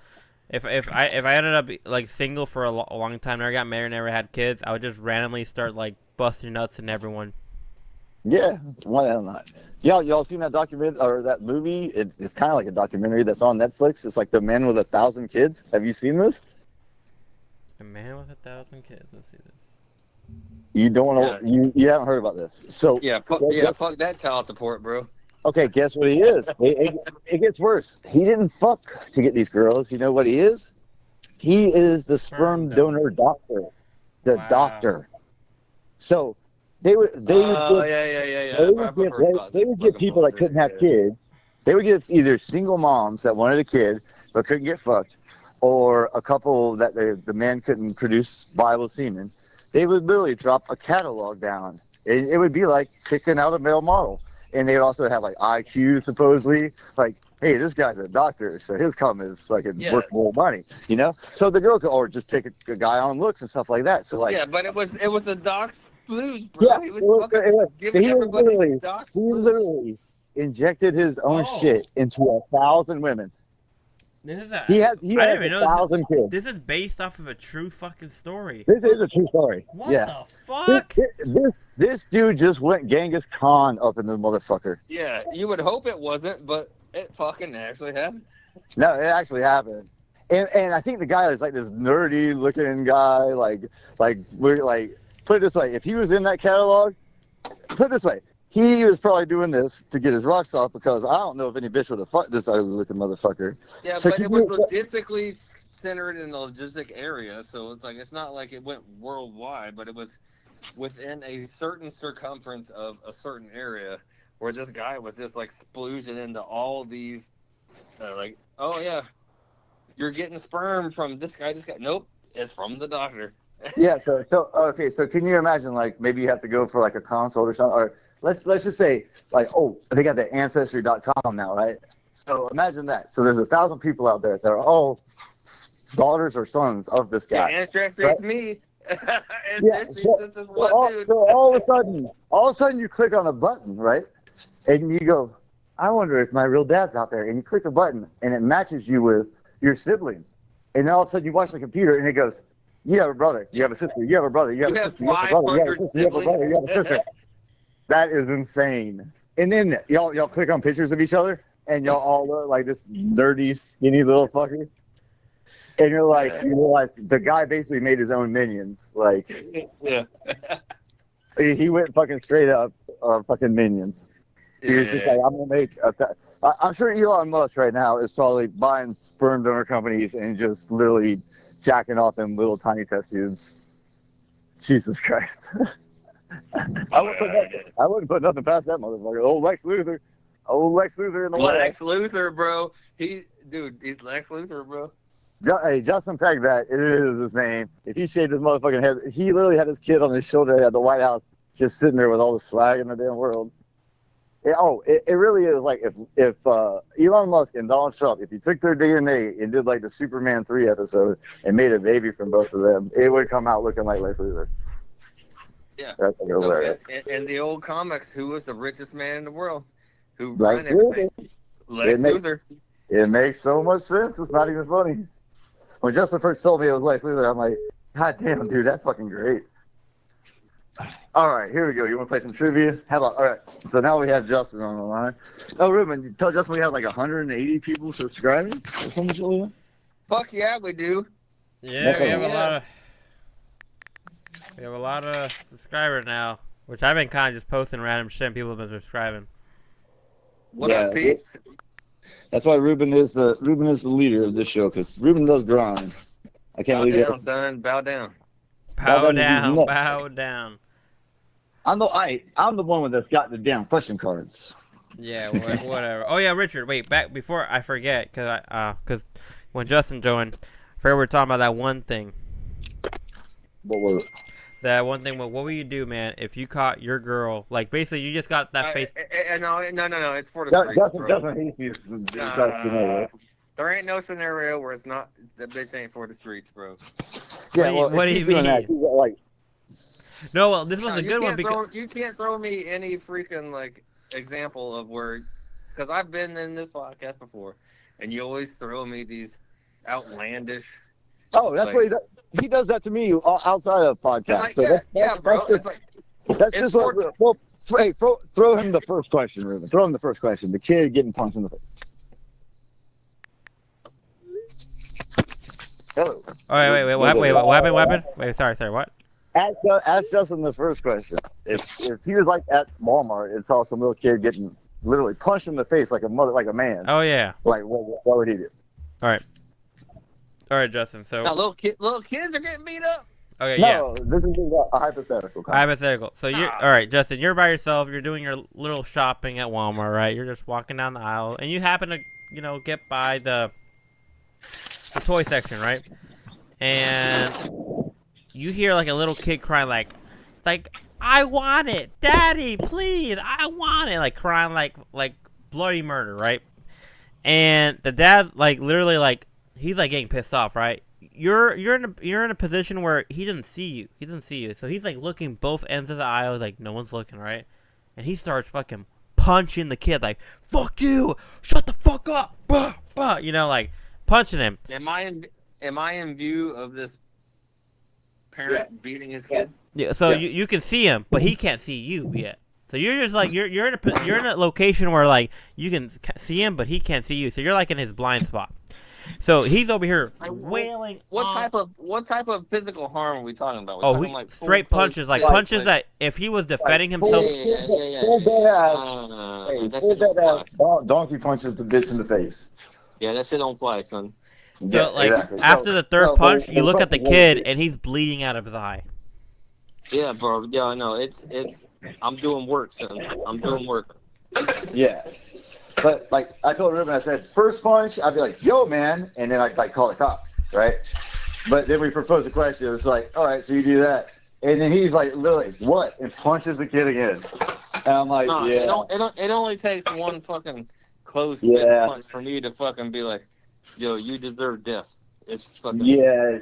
if I ended up like single for a long time, never got married, never had kids, I would just randomly start like busting nuts in everyone. Yeah, why the hell not? Y'all seen that document or that movie? It's kind of like a documentary that's on Netflix. It's like The Man with 1,000 Kids. Have you seen this? A Man with 1,000 Kids. Let's see this. You don't want to. You haven't heard about this. So fuck that child support, bro. Okay, guess what he is? It gets worse. He didn't fuck to get these girls. You know what he is? He is the sperm donor doctor. The doctor. So they would give people that couldn't have kids. They would give either single moms that wanted a kid but couldn't get fucked, or a couple that the man couldn't produce viable semen. They would literally drop a catalog down. It would be like picking out a male model. And they would also have like IQ, supposedly. Like, hey, this guy's a doctor, so his cum is like worth more money, So the girl could, or just pick a guy on looks and stuff like that. So like, yeah, but it was the doc's blues, bro. Yeah, he was giving everybody doc's he blues. literally injected his own shit into 1,000 women. He had 1,000 kids. This is based off of a true fucking story. This is a true story. What the fuck? This dude just went Genghis Khan up in the motherfucker. Yeah, you would hope it wasn't, but it fucking actually happened. No, it actually happened. And I think the guy is like this nerdy looking guy. Like we're like, put it this way: if he was in that catalog, put it this way. He was probably doing this to get his rocks off because I don't know if any bitch would have fucked this ugly looking motherfucker. Yeah, So but it was logistically centered in the logistic area, so it's like it's not like it went worldwide, but it was within a certain circumference of a certain area where this guy was just like splooging into all these, like, oh yeah, you're getting sperm from this guy. Nope, it's from the doctor. Yeah. So okay. So can you imagine like maybe you have to go for like a consult or something, or let's just say like, oh, they got the ancestry.com now, right? So imagine that. So there's 1,000 people out there that are all daughters or sons of this guy. Yeah, ancestry right? me. Yeah. So all of a sudden you click on a button, right? And you go, I wonder if my real dad's out there. And you click a button and it matches you with your sibling. And then all of a sudden you watch the computer and it goes, you have a brother, you have a sister, you have a brother, you have a sister, you have a brother, you have a sister, you have a brother, you have a sister. That is insane. And then y'all click on pictures of each other and y'all all look like this nerdy, skinny little fucker. And you're like, you realize the guy basically made his own minions. Like, yeah. He went fucking straight up fucking minions. He was just like, I'm going to make I'm sure Elon Musk right now is probably buying sperm donor companies and just literally jacking off in little tiny test tubes. Jesus Christ. I wouldn't put nothing past that motherfucker. Old Lex Luthor in the White House. Lex Luthor, bro. He's Lex Luthor, bro. Hey, Justin Pegbat, it is his name. If he shaved his motherfucking head, he literally had his kid on his shoulder at the White House, just sitting there with all the swag in the damn world. It really is like if Elon Musk and Donald Trump, if you took their DNA and did like the Superman 3 episode and made a baby from both of them, it would come out looking like Lex Luthor. Yeah. That's like hilarious. And the old comics, who was the richest man in the world? Who Lex ran everything? Lex Luthor. It makes so much sense. It's not even funny. When Justin first told me it was Lex Luthor, I'm like, God damn, dude, that's fucking great. All right, here we go. You want to play some trivia? How about, all right, so now we have Justin on the line. Oh, Ruben, tell Justin we have like 180 people subscribing or something like that? Fuck yeah, we do. Yeah, we have a lot of subscribers now, which I've been kind of just posting random shit and people have been subscribing. What up, Pete? That's why Ruben is the leader of this show, because Ruben does grind. I can't believe it. Bow down, son. Bow down. Bow down. Bow down. I'm the one that's got the damn question cards. Yeah, whatever. Oh yeah, Richard. Wait, back before I forget, because when Justin joined, I forgot we were talking about that one thing. What was it? That one thing. What would you do, man, if you caught your girl? Like basically, you just got that face. No. It's for the streets, bro. Justin hates me. There ain't no scenario where it's not the bitch ain't for the streets, bro. Yeah, what do you mean? Like, no, well, this was a good one because you can't throw me any freaking like example of where, because I've been in this podcast before, and you always throw me these outlandish. Oh, that's what he does that to me outside of podcasts. Like, bro. That's just what. Well, hey, throw him the first question, Ruben. Throw him the first question. The kid getting punched in the face. Hello. Oh, wait, what happened? Wait, sorry, what? Ask Justin the first question. If he was like at Walmart and saw some little kid getting literally punched in the face like a man. Oh yeah. Like what would he do? All right, Justin. So now, little kids are getting beat up. Okay, no, this is a hypothetical. Hypothetical. So you're all right, Justin. You're by yourself. You're doing your little shopping at Walmart, right? You're just walking down the aisle, and you happen to, get by the toy section, right? And you hear like a little kid crying, like I want it, Daddy, please, I want it, like crying like bloody murder, right? And the dad literally he's getting pissed off, right? You're in a position where he doesn't see you, so he's looking both ends of the aisle, like no one's looking, right? And he starts fucking punching the kid, like fuck you, shut the fuck up, bah, bah, punching him. Am I in view of this parent beating his kid? Yeah, so you can see him, but he can't see you yet. So you're just you're in a location where you can see him, but he can't see you. So you're in his blind spot. So he's over here Like, wailing. What on- type of physical harm are we talking about? We're Oh, talking we like straight full punches, like post punches hits, that if he was defending himself. Yeah. Full dead ass. Hey, That full shit don't dead fly. ass. Donkey punches the bitch in the face. Yeah, that shit don't fly, son. So, like, exactly. after the third no, punch, but- you look at the but- kid, and he's bleeding out of his eye. Yeah, bro. Yeah, I know. It's. I'm doing work, son. I'm doing work. Yeah. But, like, I told Ruben, I said, first punch, I'd be like, yo, man. And then I'd, like, call the cops, right? But then we proposed a question. It was like, all right, so you do that. And then he's like, literally, what? And punches the kid again. And I'm like, No, yeah. it only takes one fucking close Yeah. fist punch for me to fucking be like, yo, you deserve death. It's fucking. Yeah.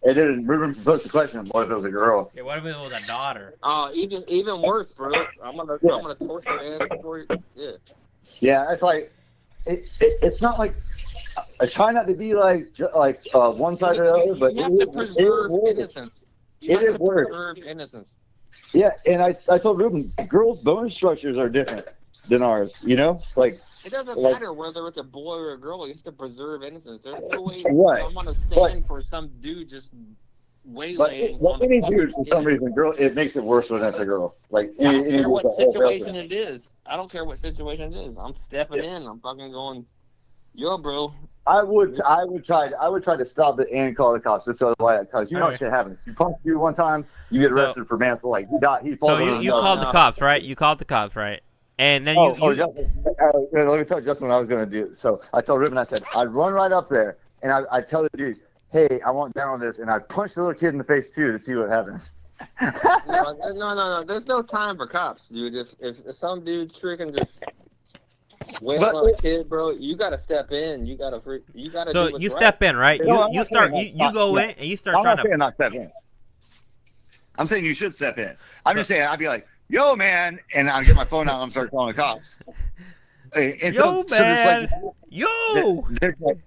And then Ruben proposed the question, what if it was a girl? Yeah, what if it was a daughter? Even worse, bro. I'm gonna torture your ass for you. Yeah. Yeah, it's like, it's not like, I try not to be like one side or the other, but you have to preserve innocence. You It have is to worse. preserve innocence. Yeah, and I told Ruben, girls' bone structures are different than ours, you know? Like, It doesn't Like- matter whether it's a boy or a girl. You have to preserve innocence. There's no way Right. I'm gonna stand for some dude just waylaying. but on any fucking dude, for some kid. reason, girl, it makes it worse when it's a girl. Like, I don't any care what dude's a whole situation person. it is. I don't care what situation it is. I'm stepping in. I'm fucking going, yo, bro. I would try to stop it and call the cops. That's why, because you know what Okay. shit happens. You punch you one time, you get arrested for manslaughter. Like, he falls So on you his called the no. cops, right? You called the cops, right? And then Justin, let me tell Justin what I was going to do. So I told Ruben, I said, I'd run right up there, and I tell the dude, hey, I want down on this, and I'd punch the little kid in the face, too, to see what happens. No. There's no time for cops, dude. If some dude's freaking just wailing But- on a kid, bro, you gotta step in. You gotta so do what's you right. step in, right? No, I'm You not start. saying You go not- in and you start I'm trying not to. saying not step in. I'm saying you should step in. I'm just saying, I'd be like, yo, man, and I'd get my phone out and start calling the cops. And Yo, so it's like- man. Yo. there's like,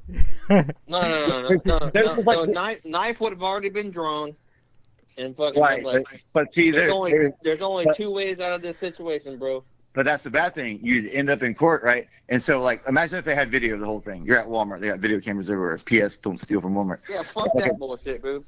No. There's like- Knife would have already been drawn, and fucking right, like, but see, there's only but- two ways out of this situation, bro. But that's the bad thing. You'd end up in court, right? And so, like, imagine if they had video of the whole thing. You're at Walmart. They got video cameras everywhere. P.S. Don't steal from Walmart. Yeah, fuck that bullshit, bro.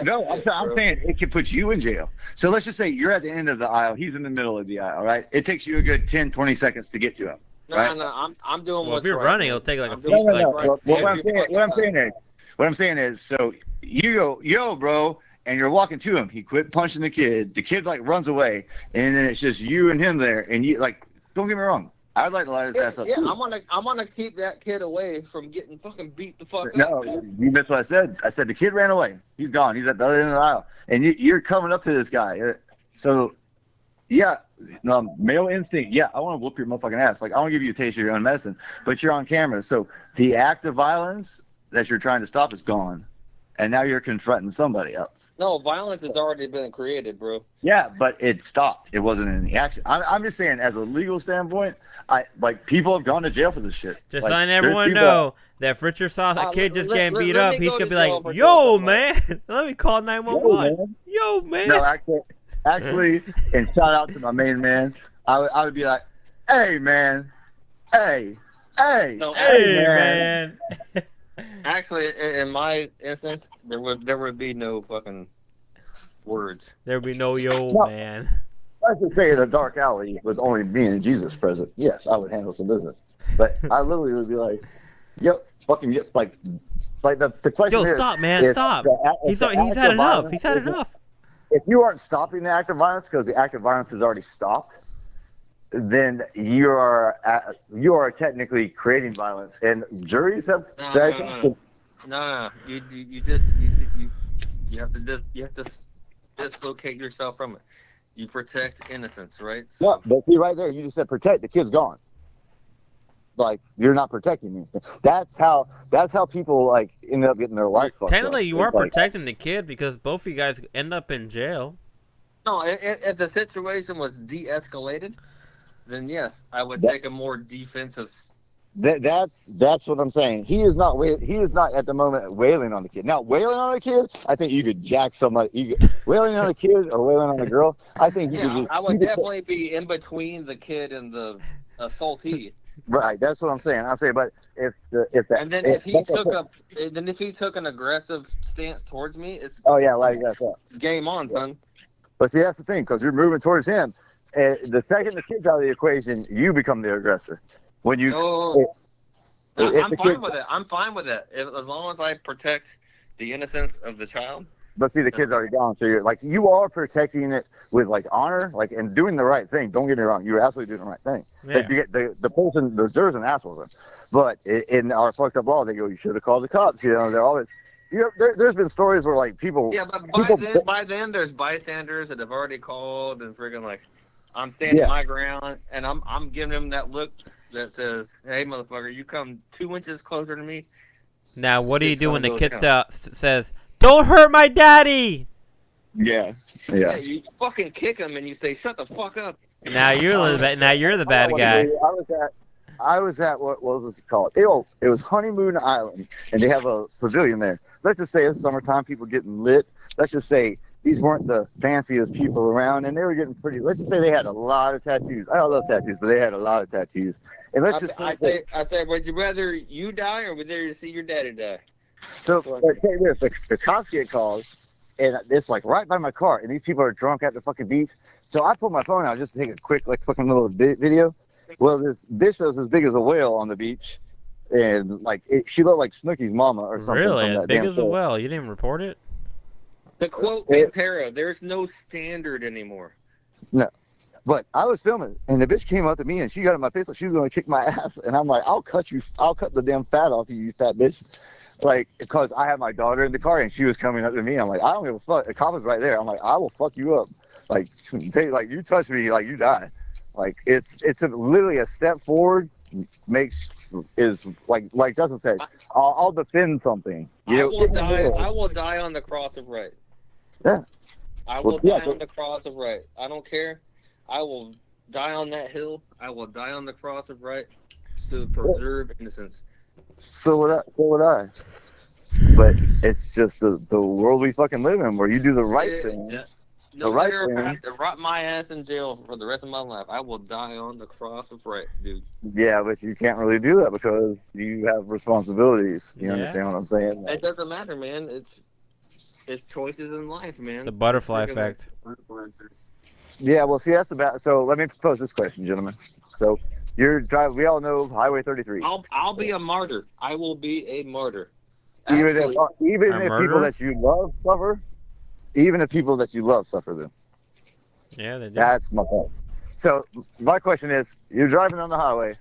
No. Fuck I'm bro. saying it could put you in jail. So let's just say you're at the end of the aisle. He's in the middle of the aisle, right? It takes you a good 10, 20 seconds to get to him. Right? No, I'm doing Well, what's if you're right, running, man. it'll take like a I'm few. doing No. what's Like, right. What I'm saying is, so you go, yo, bro, and you're walking to him. He quit punching the kid. The kid, like, runs away. And then it's just you and him there. And you, like, don't get me wrong. I'd like to light his ass up. Yeah, too. I'm gonna keep that kid away from getting fucking beat the fuck No, up. Man. you missed what I said. I said the kid ran away. He's gone. He's at the other end of the aisle. And you're coming up to this guy. So, yeah, male instinct. Yeah, I want to whoop your motherfucking ass. Like, I want to give you a taste of your own medicine. But you're on camera. So the act of violence that you're trying to stop is gone. And now you're confronting somebody else. No, violence has already been created, bro. Yeah, but it stopped. It wasn't in the action. I'm just saying, as a legal standpoint, people have gone to jail for this shit. just Like, letting there's everyone people- know that if Richard saw that kid just getting beat let up, me he's go gonna to be jail like, for "Yo, doing man, let me call 911." Yo, man. No, actually, and shout out to my main man. I would be like, hey, man, hey, No, Hey, man. Actually, in my instance, there would be no fucking words. There would be no yo, No. man. Let's just say in a dark alley with only me and Jesus present. Yes, I would handle some business. But I literally would be like, yo, fucking, like the question Yo, is. stop, man, if stop. if He's the act had of enough. violence He's had isn't- enough. If you aren't stopping the act of violence because the act of violence is already stopped, then you are technically creating violence. And juries have. No. You have to dislocate yourself from it. You protect innocence, right? No, but see right there, you just said protect. The kid's gone. Like, you're not protecting me. That's how people like end up getting their life fucked up. Technically, you are It's like, protecting the kid because both of you guys end up in jail. No, if the situation was de-escalated, then yes, I would That- take a more defensive. That's what I'm saying. He is not at the moment wailing on the kid. Now, wailing on a kid, I think you could jack somebody. Wailing on a kid or wailing on a girl, I think you Yeah, could. I would definitely be in between the kid and the assaultee. Right, that's what I'm saying. I'm saying, but And then if he took an aggressive stance towards me, it's oh yeah, like that's right. game on, son. But see, that's the thing, because you're moving towards him. The second the kid's out of the equation, you become the aggressor. When you, I'm fine with it. I'm fine with it as long as I protect the innocence of the child. but see, the kid's already gone, so you're like you are protecting it with like honor, like and doing the right thing. Don't get me wrong, you're absolutely doing the right thing. Yeah. You get the person deserves an asshole, but in our fucked up law, they go, you should have called the cops. You know, they're always. You know, there's been stories where like people. Yeah, but by then there's bystanders that have already called and freaking like, I'm standing my ground and I'm giving them that look that says, "Hey, motherfucker, you come 2 inches closer to me." Now, what do you do when the kid says, "Don't hurt my daddy"? Yeah. You fucking kick him and you say, "Shut the fuck up." Now you're the bad guy. I was at what was it called? It was Honeymoon Island, and they have a pavilion there. Let's just say it's summertime, people getting lit. Let's just say these weren't the fanciest people around, and they were getting pretty. Let's just say they had a lot of tattoos. I don't love tattoos, but they had a lot of tattoos. And let's just say, I say, would you rather you die or would you see your daddy die? So, like, take this: the cops get called, and it's like right by my car, and these people are drunk at the fucking beach. So I pull my phone out just to take a quick, like, fucking little video. Well, this bitch was as big as a whale on the beach, and like she looked like Snooki's mama or something. Really, as big as a whale? You didn't even report it? To quote Pantera, there's no standard anymore. No, but I was filming, and the bitch came up to me, and she got in my face like she was gonna kick my ass, and I'm like, I'll cut the damn fat off you, you fat bitch. Like, because I had my daughter in the car, and she was coming up to me. I'm like, I don't give a fuck. The cop was right there. I'm like, I will fuck you up. Like, you touch me, like you die. Like it's literally a step forward is like Justin said. I'll defend something. I will die on the cross of right. Yeah. I will die on the cross of right. I don't care. I will die on that hill. I will die on the cross of right to preserve innocence. So would I. But it's just the world we fucking live in, where you do the right thing. Yeah. No matter if I have to rot my ass in jail for the rest of my life, I will die on the cross of right, dude. Yeah, but you can't really do that because you have responsibilities. You understand what I'm saying? It doesn't matter, man. It's choices in life, man. The butterfly effect. Yeah, well, see, that's about. So let me pose this question, gentlemen. So you're driving. We all know Highway 33. I'll be a martyr. I will be a martyr. Even if people that you love suffer. Even if people that you love suffer them. Yeah, they do. That's my point. So my question is, you're driving on the highway,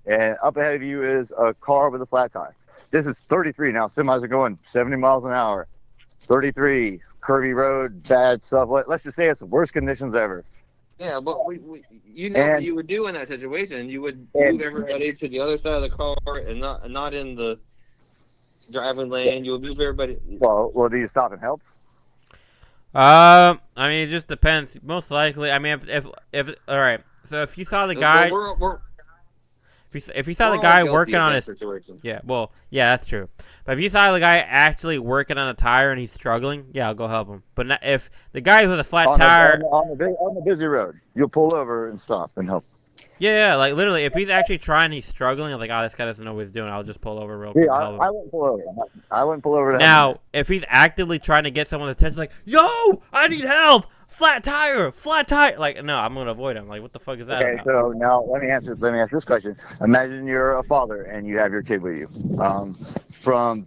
and up ahead of you is a car with a flat tire. This is 33 now. Semis are going 70 miles an hour. 33, curvy road, bad stuff. Let's just say it's the worst conditions ever. Yeah, but you know what you would do in that situation. You would move everybody to the other side of the car and not in the driving lane. You would move everybody. Well, do you stop and help? I mean, it just depends. Most likely, I mean, if all right. So if you saw the guy, if you saw the guy working on his situation. Yeah, well, yeah, that's true. But if you saw the guy actually working on a tire and he's struggling, yeah, I'll go help him. But not, if the guy with a flat tire on the busy road, you'll pull over and stop and help. Yeah, like literally, if he's actually trying, he's struggling. I'm like, oh, this guy doesn't know what he's doing. I'll just pull over real quick. Yeah, I wouldn't pull over. I wouldn't pull over. Now, if he's actively trying to get someone's attention, like, yo, I need help, flat tire. Like, no, I'm gonna avoid him. Like, what the fuck is that? Okay, about? so now let me ask this question. Imagine you're a father and you have your kid with you, from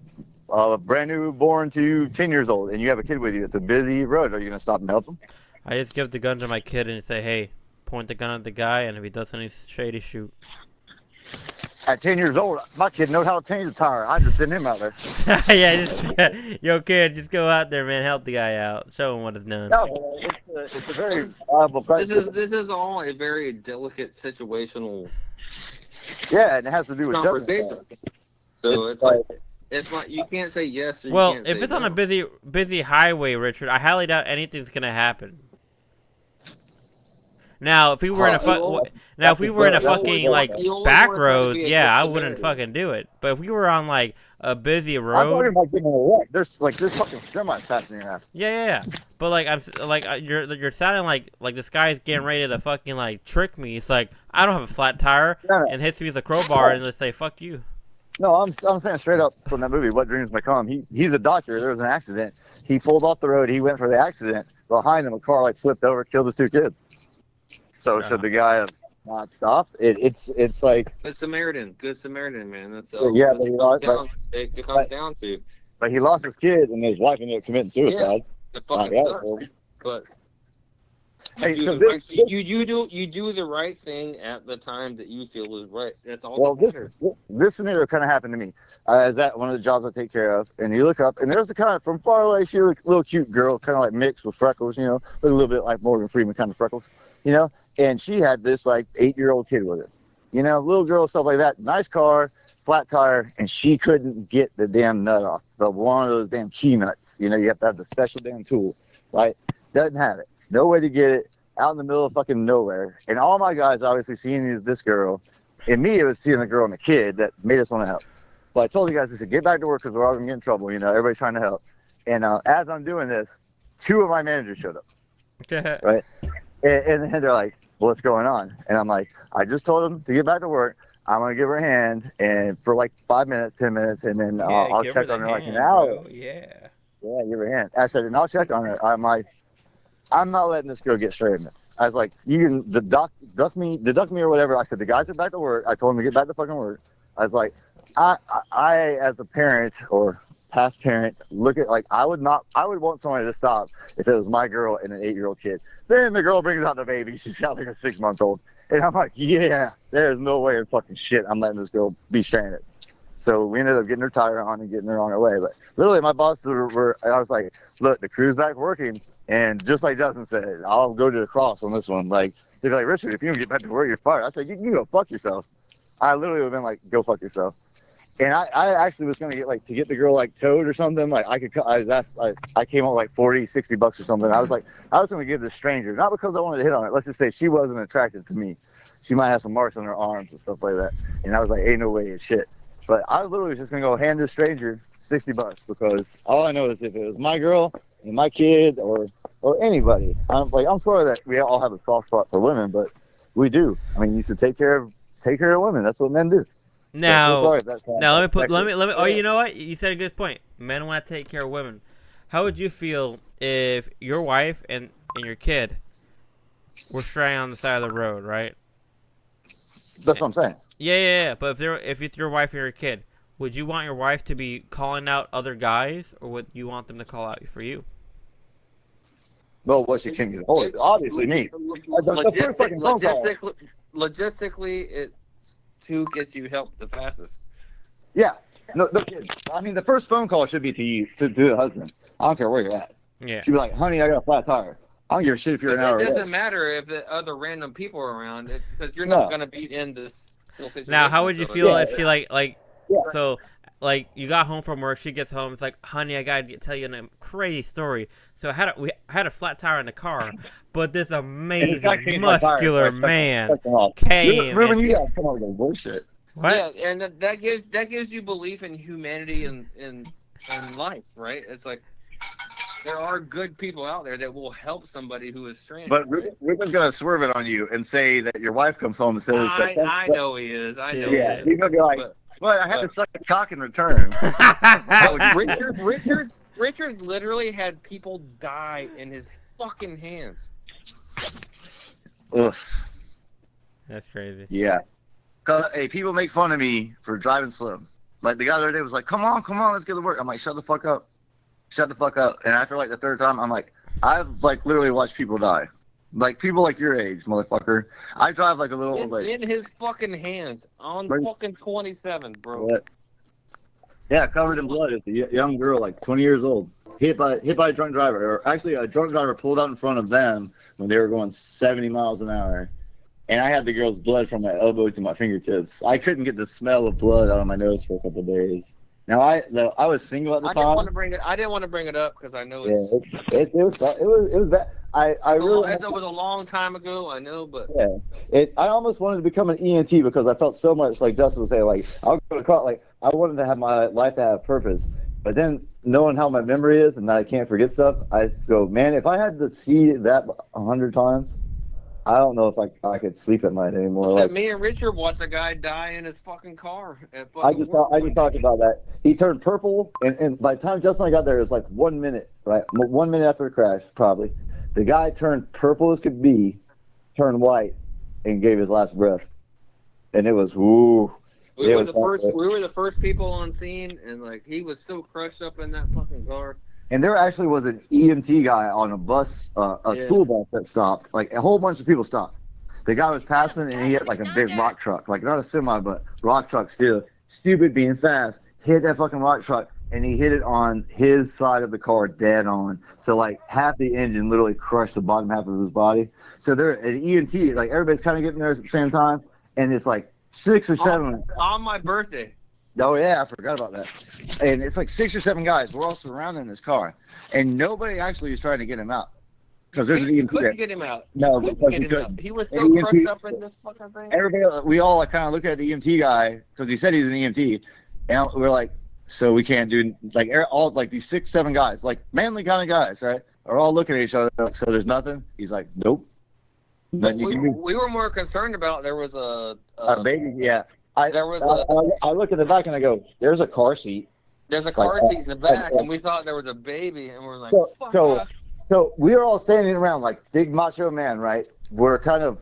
brand new born to 10 years old, and you have a kid with you. It's a busy road. Are you gonna stop and help him? I just give the gun to my kid and say, hey. Point the gun at the guy, and if he does any shady, shoot. At 10 years old, my kid knows how to change the tire. I just send him out there. Yo, kid, just go out there, man. Help the guy out. Show him what it's done. No, it's a very viable practice. This is all a very delicate situational. Yeah, and it has to do with conversation. So it's like you can't say yes. Or well, you can't if it's on a busy highway, Richard, I highly doubt anything's gonna happen. Now, if we were in a if we were in a fucking like You always back wanna try to roads, be a yeah, I good wouldn't Samaritan. fucking do it. But if we were on like a busy I'm talking road, about getting in a wreck. There's fucking semi passing your ass. yeah. But like you're sounding like this guy's getting ready to fucking like trick me. It's like I don't have a flat tire, No. and hits me with a crowbar and just say fuck you. No, I'm saying straight up from that movie, What Dreams May Come. He's a doctor. There was an accident. He pulled off the road. He went for the accident. Behind him, a car like flipped over, killed his 2 kids. So should the guy have not stopped? It's like Good Samaritan, man. That's yeah, it comes down to. but he lost his kid and his wife ended up committing suicide. It fucking Yeah, sucks. well, But Hey, you, so do the this, right, you do the right thing at the time that you feel is right. That's all well, that matters. this scenario kind of happened to me. I was at one of the jobs I take care of, and you look up, and there's the kind of, from far away, she was a little cute girl, kind of like mixed with freckles, you know, look a little bit like Morgan Freeman kind of freckles, you know, and she had this like 8-year-old kid with her, you know, little girl, stuff like that, nice car, flat tire, and she couldn't get the damn nut off, the one of those damn key nuts, you know, you have to have the special damn tool, right? Doesn't have it, no way to get it, out in the middle of fucking nowhere, and all my guys obviously seeing this girl, and me, it was seeing the girl and the kid that made us want to help. But I told the guys, I said, get back to work because we're all going to get in trouble. You know, everybody's trying to help. And as I'm doing this, 2 of my managers showed up. Right? And they're like, well, what's going on? And I'm like, I just told them to get back to work. I'm going to give her a hand and for like 5 minutes, 10 minutes, and then I'll check on her like an hour. Yeah, give her a hand. I said, and I'll check on her. I'm like, I'm not letting this girl get straight in this. I was like, you can deduct me or whatever. I said, the guys are back to work. I told them to get back to fucking work. I was like, I as a parent or past parent, look at like I would want somebody to stop if it was my girl and an 8-year-old kid. Then the girl brings out the baby. She's got like a 6-month-old, and I'm like, yeah, there's no way in fucking shit I'm letting this girl be stranded. So we ended up getting her tire on and getting her on her way. But literally, my boss I was like, look, the crew's back working, and just like Justin said, I'll go to the cross on this one. Like they're like, Richard, if you don't get back to work, you're fired. I said, you can go fuck yourself. I literally would have been like, go fuck yourself. And I actually was going to get the girl like towed or something. Like I came up like $40-$60 or something. I was going to give this stranger, not because I wanted to hit on it. Let's just say she wasn't attracted to me. She might have some marks on her arms and stuff like that. And I was like, ain't no way in shit. But I literally was just going to go hand this stranger $60 because all I know is if it was my girl and my kid or anybody, I'm sorry that we all have a soft spot for women, but we do. I mean, you should take care of women. That's what men do. Now, so sorry, let me. Oh, you know what? You said a good point. Men want to take care of women. How would you feel if your wife and your kid were straying on the side of the road, right? That's what I'm saying. Yeah. But if it's your wife and your kid, would you want your wife to be calling out other guys, or would you want them to call out for you? Well, what she can get hold of, obviously me. Logistically, it who gets you help the fastest. Yeah. No kidding. I mean, the first phone call should be to you, to the husband. I don't care where you're at. Yeah. She'd be like, honey, I got a flat tire. I don't give a shit if you're an hour It away. doesn't matter if the other random people are around, because you're not going to be in this situation. Now, how would you feel if she Yeah. so you got home from work, she gets home, it's like, honey, I gotta tell you a crazy story. So I had a flat tire in the car, but this amazing muscular man came. Ruben, you gotta come on with bullshit. What? Yeah, and that gives you belief in humanity and in life, right? It's like there are good people out there that will help somebody who is stranded. But Ruben's gonna swerve it on you and say that your wife comes home and says that. I know he is. I know. Yeah, he is. he's gonna be like, but I had to suck a cock in return. Richard literally had people die in his fucking hands. Ugh. That's crazy. Yeah. Hey, people make fun of me for driving slow. Like the guy the other day was like, come on, let's get to work. I'm like, shut the fuck up. And after like the 3rd time, I'm like, I've like literally watched people die. Like people like your age, motherfucker. I drive like a little old lady. In his fucking hands on fucking 27, bro. What? Yeah, covered in blood. It's a young girl, like 20 years old, hit by a drunk driver. Or actually, a drunk driver pulled out in front of them when they were going 70 miles an hour. And I had the girl's blood from my elbow to my fingertips. I couldn't get the smell of blood out of my nose for a couple of days. Now I was single at the I didn't want time. to bring it. I didn't want to bring it up because I know Yeah, it's. it was bad. I really It was a long time ago. I know, but yeah. I almost wanted to become an ENT because I felt so much like Justin was saying, like I'll go to college, like I wanted to have my life to have purpose. But then knowing how my memory is and that I can't forget stuff, I go, man, if I had to see that 100 times, I don't know if I could sleep at night anymore. Like me and Richard watched a guy die in his fucking car. I just talked about that. He turned purple, and by the time Justin and I got there, it was like 1 minute, right? 1 minute after the crash, probably. The guy turned purple as could be, turned white, and gave his last breath. And it was woo. We were the first people on scene, and like he was so crushed up in that fucking car. And there actually was an EMT guy on a bus, school bus that stopped. Like a whole bunch of people stopped. The guy was passing, and he had like a big rock truck, like not a semi, but rock truck still. Stupid, being fast, hit that fucking rock truck, and he hit it on his side of the car dead on. So like half the engine literally crushed the bottom half of his body. So they're an EMT, like everybody's kind of getting there at the same time, and it's like 6 or 7 on my birthday. Oh yeah, I forgot about that. And it's like 6 or 7 guys. We're all surrounding this car, and nobody actually is trying to get him out because there's an EMT. Couldn't get him out. No, because he couldn't. He was so EMT, crushed up in this fucking thing. Everybody, we all kind of look at the EMT guy because he said he's an EMT, and we're like, so we can't do like all like these 6, 7 guys, like manly kind of guys, right? Are all looking at each other. So there's nothing. He's like, nope. We were more concerned about there was a baby. Yeah. I look at the back and I go, there's a car seat. There's a car seat in the back, and we thought there was a baby, and we're like, fuck off. So we were all standing around like big macho man, right? We're kind of,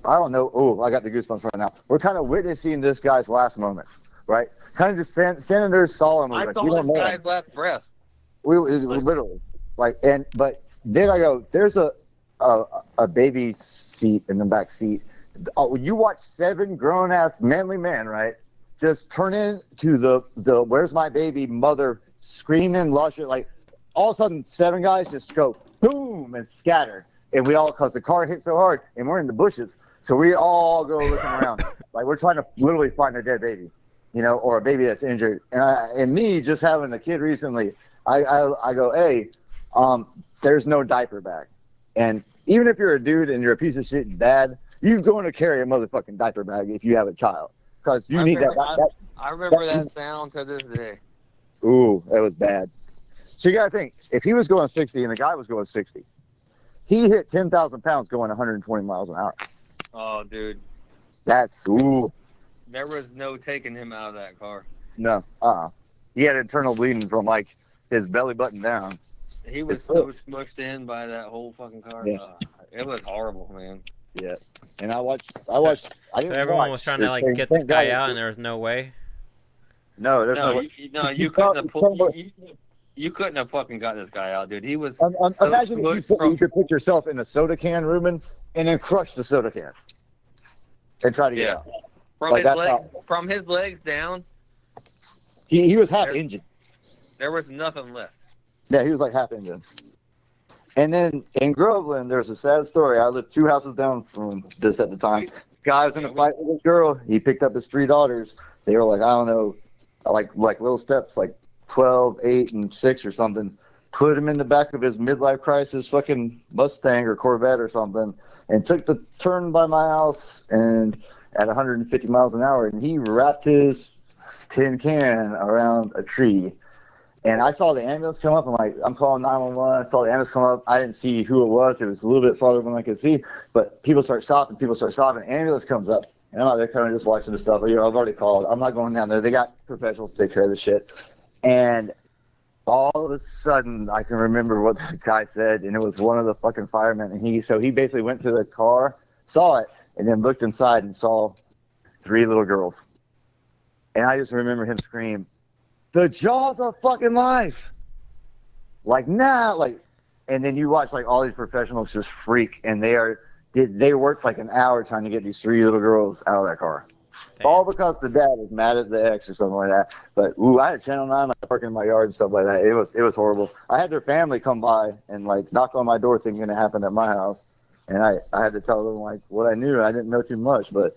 I don't know. Oh, I got the goosebumps right now. We're kind of witnessing this guy's last moment, right? Kind of just standing there solemnly. I saw this guy's last breath. Literally like, but then I go, there's a baby seat in the back seat. You watch 7 grown ass manly men, right? Just turn into the where's my baby mother screaming, luscious, like all of a sudden 7 guys just go boom and scatter, and we all, because the car hit so hard and we're in the bushes, so we all go looking around like we're trying to literally find a dead baby, or a baby that's injured. And me just having a kid recently, I go, hey, there's no diaper bag, and even if you're a dude and you're a piece of shit dad, you're going to carry a motherfucking diaper bag if you have a child, because you need that. I remember that sound to this day. Ooh, that was bad. So you got to think, if he was going 60 and the guy was going 60, he hit 10,000 pounds going 120 miles an hour. Oh, dude. That's, ooh. There was no taking him out of that car. No, he had internal bleeding from, like, his belly button down. He was so smushed in by that whole fucking car. Yeah. It was horrible, man. Yeah. And I watched. Everyone was trying to, like, get this guy out, and there was no way. No, there's no way. You couldn't have pulled. You couldn't have fucking got this guy out, dude. He was. Imagine if you could put yourself in a soda can, Ruben, and then crush the soda can and try to get out. From his legs down. He was half engine. There was nothing left. Yeah, he was like half engine. And then in Groveland, there's a sad story. I lived 2 houses down from this at the time. Guy was in a fight with a girl. He picked up his 3 daughters. They were like, I don't know, like little steps, like 12, 8, and 6 or something. Put him in the back of his midlife crisis fucking Mustang or Corvette or something, and took the turn by my house and at 150 miles an hour, and he wrapped his tin can around a tree. And I saw the ambulance come up. I'm calling 911. I saw the ambulance come up. I didn't see who it was. It was a little bit farther than I could see. But people start stopping. Ambulance comes up. And I'm out there kind of just watching the stuff. I've already called. I'm not going down there. They got professionals to take care of the shit. And all of a sudden, I can remember what the guy said. And it was one of the fucking firemen. And he basically went to the car, saw it, and then looked inside and saw 3 little girls. And I just remember him scream, "The jaws of fucking life!" Like, nah, like, and then you watch like all these professionals just freak, and they worked like an hour trying to get these 3 little girls out of that car. Damn. All because the dad was mad at the ex or something like that. But I had Channel 9 like parking in my yard and stuff like that. It was horrible. I had their family come by and like knock on my door thinking it happened at my house, and I had to tell them like what I knew. I didn't know too much, but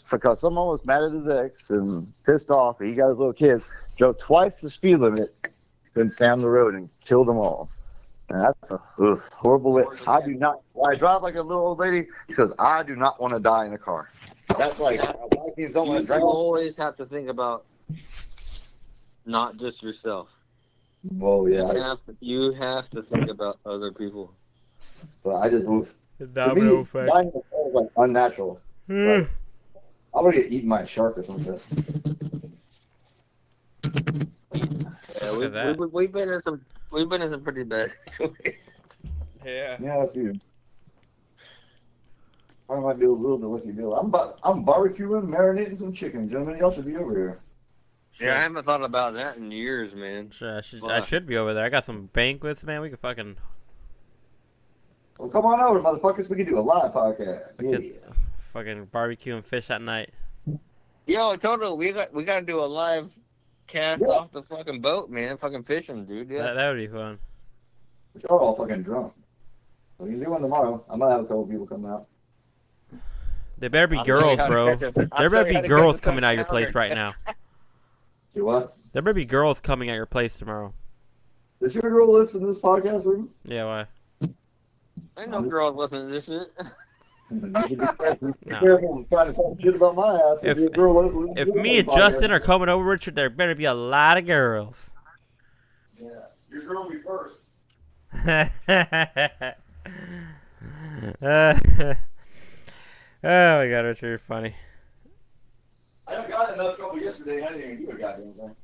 because someone was mad at his ex and pissed off, he got his little kids. drove twice the speed limit, couldn't stay on the road and killed them all. And that's a horrible way. I do not. I drive like a little old lady because I do not want to die in a car. That's like Vikings don't want to You drive. always have to think about not just yourself. Well, yeah, You have to think about other people. but I just move. To me, Domino effect. dying in a car is like unnatural. Like, I'm gonna get eaten by a shark or something. Yeah, we've been in some pretty bad situations. Yeah. Yeah, dude. I might be a little bit lucky deal. I'm barbecuing, marinating some chicken. Gentlemen, y'all should be over here. Yeah, I haven't thought about that in years, man. Sure, I should be over there. I got some banquets, man. We could fucking. Well, come on over, motherfuckers. We can do a live podcast. Yeah. Fucking barbecue and fish at night. Yo, Toto, we got to do a live cast off the fucking boat, man. Fucking fishing, dude. Yeah. That would be fun. We're all fucking drunk. So we can do one tomorrow. I might have a couple people come out. There better be I'll show you girls, how to bro. catch a- There I'll show better you how be to girls catch a coming out your counter. place right now. Do what? There better be girls coming at your place tomorrow. Does your girl listen to this podcast, Ruben? Yeah, why? Ain't no girls listening to this shit. You should be careful trying to talk shit about my ass. If- your girl listens If to me this and podcast. Justin are coming over, Richard, there better be a lot of girls. Yeah, your girl will be first. Oh my god, Richard, you're funny. I got enough trouble yesterday. I didn't even do a goddamn thing.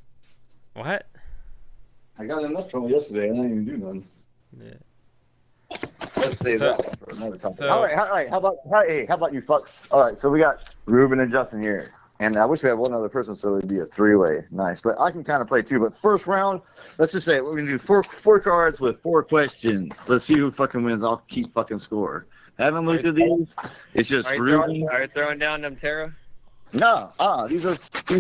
What? I got enough trouble yesterday. I didn't even do nothing. Yeah. Let's save that for another time. So- all right. How about you fucks? All right, so we got Ruben and Justin here. And I wish we had one other person so it would be a three-way. Nice. But I can kind of play too. But first round, let's just say we're going to do four cards with 4 questions. Let's see who fucking wins. I'll keep fucking score. Haven't looked at these. It's just Are you Ruben. throwing down them Terra? No. These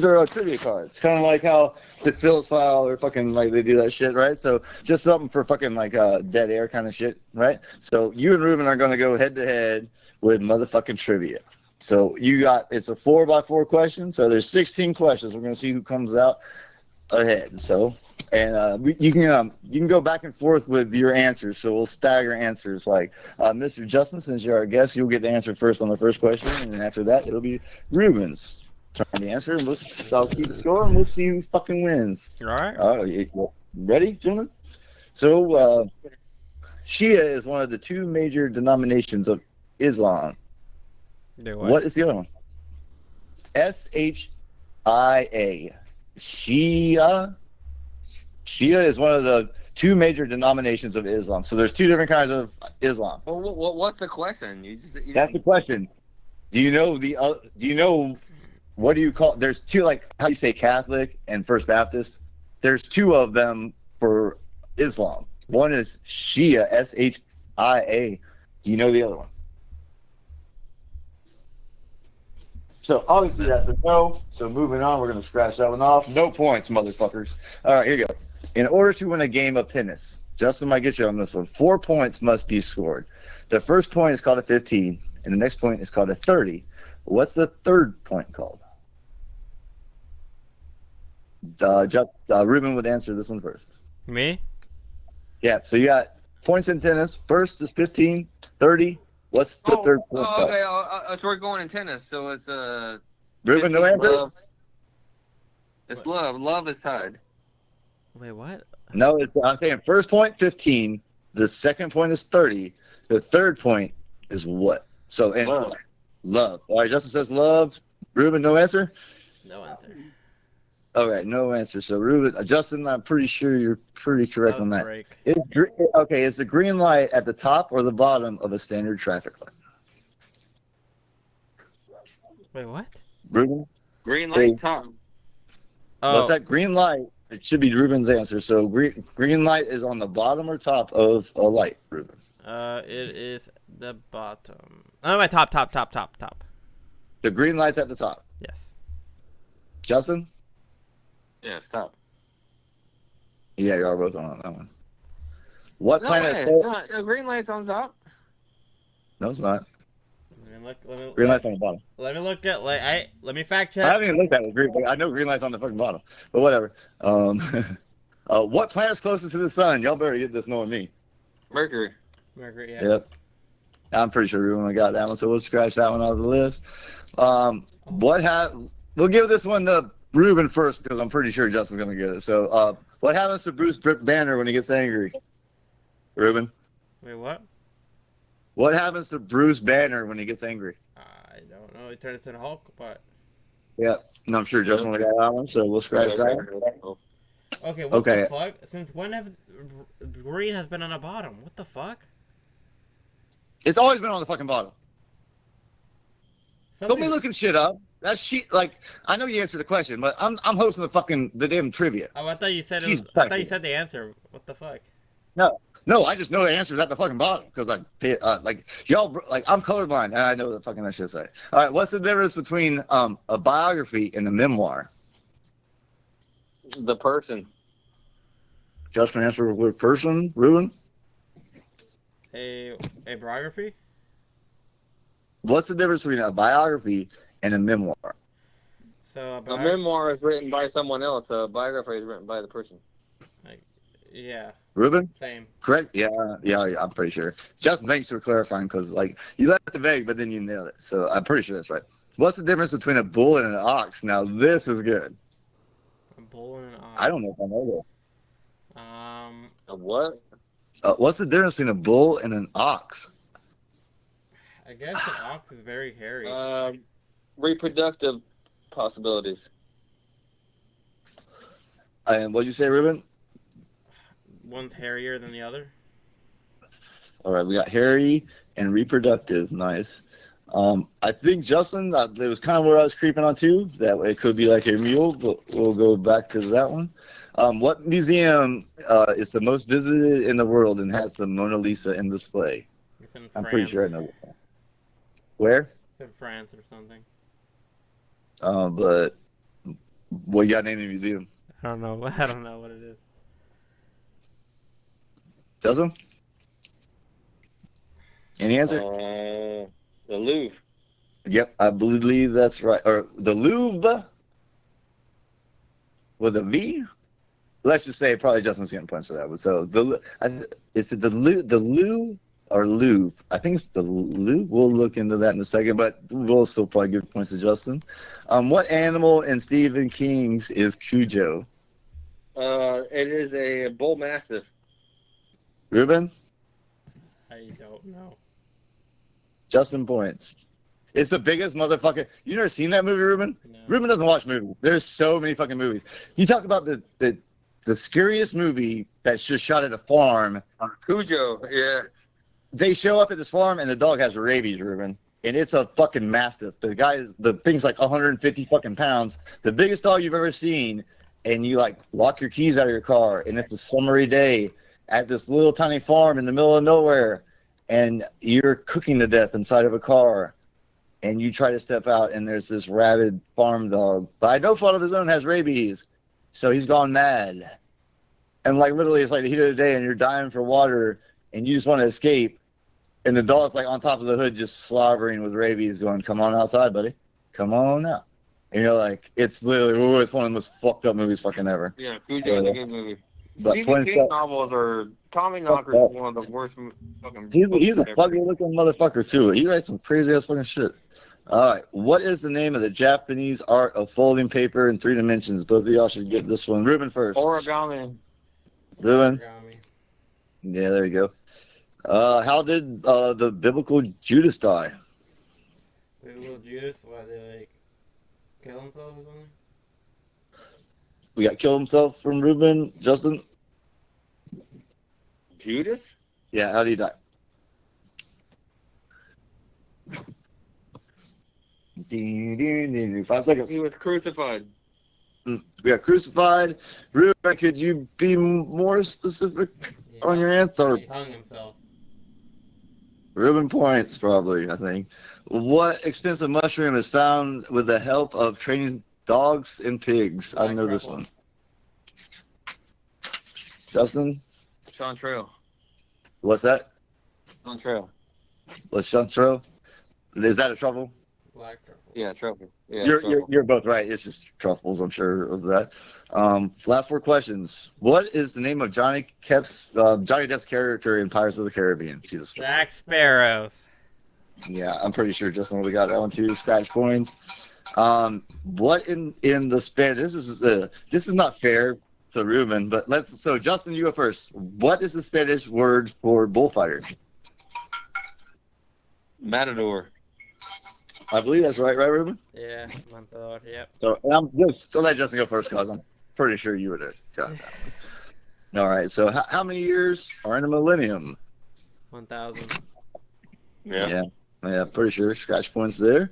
are trivia cards. Kind of like how the Phil's file or fucking like they do that shit, right? So just something for fucking like dead air kind of shit, right? So you and Ruben are going to go head-to-head with motherfucking trivia. So it's a 4x4 question. So there's 16 questions. We're gonna see who comes out ahead. So, and you can go back and forth with your answers. So we'll stagger answers. Like Mr. Justin, since you're our guest, you'll get the answer first on the first question, and after that, it'll be Ruben's turn to answer. And I'll keep the score, and we'll see who fucking wins. You all right? You ready, gentlemen? So Shia is one of the 2 major denominations of Islam. What is the other one? S-H-I-A. Shia. Shia is one of the 2 major denominations of Islam. So there's 2 different kinds of Islam. Well, what's the question? That's the question. Do you know what do you call? There's 2, like how you say Catholic and First Baptist. There's 2 of them for Islam. One is Shia, S-H-I-A. Do you know the other one? So obviously that's a no. So moving on, we're going to scratch that one off. No points, motherfuckers. All right, here you go. In order to win a game of tennis, Justin might get you on this one. 4 points must be scored. The first point is called a 15, and the next point is called a 30. What's the third point called? Ruben would answer this one first. Me? Yeah, so you got points in tennis. First is 15, 30. What's the third point called? Okay, so we're going in tennis. So it's Ruben, no answer? Love. It's love. Love is tied. Wait, what? No, I'm saying first point, 15. The second point is 30. The third point is what? So, and love. All right, Justin says love. Ruben, no answer? No answer. All right, no answer. So, Ruben, Justin, I'm pretty sure you're pretty correct on that. Break. Is the green light at the top or the bottom of a standard traffic light? Wait, what? Ruben? Green light top. What's that green light? It should be Ruben's answer. So, green light is on the bottom or top of a light, Ruben? It is the bottom. Oh, my top. The green light's at the top. Yes. Justin? Yeah, stop. Yeah, you are both on that one. What No planet? way. No, green light's on top. No, it's not. Green light's on the bottom. Let me look at let me fact check. I haven't even looked at it. I know green light's on the fucking bottom, but whatever. What planet's closest to the sun? Y'all better get this knowing me. Mercury. Mercury, yeah. Yep. I'm pretty sure everyone got that one, so we'll scratch that one off the list. We'll give this one to Ruben first because I'm pretty sure Justin's gonna get it. So, what happens to Bruce Banner when he gets angry? Ruben. Wait, what? What happens to Bruce Banner when he gets angry? I don't know. He turns into Hulk, but. Yeah, and I'm sure Justin got that one, so we'll scratch that. Okay, what the fuck? Since when have green has been on the bottom? What the fuck? It's always been on the fucking bottom. Don't be looking shit up. That's shit. Like, I know you answered the question, but I'm hosting the damn trivia. Oh, I thought you said I thought you said the answer. What the fuck? No, I just know the answer is at the fucking bottom because I'm colorblind and I know the fucking that shit say. All right, what's the difference between a biography and a memoir? The person. Justin answer with person. Ruben. A biography. What's the difference between a biography and a memoir? So a memoir is written by someone else. A biography is written by the person. Yeah. Ruben? Same. Correct? Yeah, I'm pretty sure. Justin, thanks for clarifying because, you left it vague, but then you nailed it. So I'm pretty sure that's right. What's the difference between a bull and an ox? Now, this is good. A bull and an ox. I don't know if I know A what? that. What's the difference between a bull and an ox? I guess an ox is very hairy. Reproductive possibilities. And what'd you say, Ruben? One's hairier than the other. All right, we got hairy and reproductive. Nice. I think, Justin, it was kind of where I was creeping on too. That it could be like a mule, but we'll go back to that one. What museum is the most visited in the world and has the Mona Lisa in display? It's in I'm France. pretty sure I know that. Where? It's in France or something. But what you got named the museum? I don't know. I don't know what it is. Justin? Any answer? The Louvre. Yep, I believe that's right. Or the Louvre with a V. Let's just say probably Justin's getting points for that one. So is it the Louvre or Louvre? I think it's the Louvre. We'll look into that in a second, but we'll still probably give points to Justin. What animal in Stephen King's is Cujo? It is a bull mastiff. Ruben? I don't know. Justin points. It's the biggest motherfucker. You never seen that movie, Ruben? No. Ruben doesn't watch movies. There's so many fucking movies. You talk about the scariest movie that's just shot at a farm. Cujo, yeah. They show up at this farm and the dog has rabies, Ruben. And it's a fucking mastiff. The thing's like 150 fucking pounds. The biggest dog you've ever seen. And you lock your keys out of your car and it's a summery day at this little tiny farm in the middle of nowhere. And you're cooking to death inside of a car. And you try to step out and there's this rabid farm dog. By no fault of his own has rabies. So he's gone mad. And literally it's like the heat of the day and you're dying for water and you just want to escape. And the dog's on top of the hood just slobbering with rabies going, come on outside, buddy. Come on out. And you're like, it's literally, it's one of the most fucked up movies fucking ever. Yeah, Cujo is a good movie. But Stephen King novels are, Tommy Knockers is one of the worst fucking He's a funny looking motherfucker too. He writes some crazy ass fucking shit. All right, what is the name of the Japanese art of folding paper in 3 dimensions? Both of y'all should get this one. Ruben first. Origami. Ruben? Origami. Yeah, there you go. How did the biblical Judas die? Biblical Judas? What, they kill himself or something? We got kill himself from Ruben. Justin? Judas? Yeah, how did he die? 5 seconds. He was crucified. We got crucified. Ruben, could you be more specific on your answer? He hung himself. Ruben points, probably, I think. What expensive mushroom is found with the help of training dogs and pigs? I know this one. Justin? Chanterelle. What's that? Chanterelle. What's chanterelle? Is that a truffle? Black truffle. Yeah, truffle. Yeah, You're both right. It's just truffles, I'm sure of that. Last 4 questions. What is the name of Johnny Depp's character in Pirates of the Caribbean? Jesus. Jack Sparrows. Yeah, I'm pretty sure Justin we got that one too. Scratch points. What in the Spanish? This is not fair to Ruben, but so Justin, you go first. What is the Spanish word for bullfighter? Matador. I believe that's right, Ruben? Yeah, Matador. Yep. So I'm just so let Justin go first because I'm pretty sure you would have got that one. All right. So how many years are in a millennium? 1,000. Yeah. Yeah. Pretty sure. Scratch points there.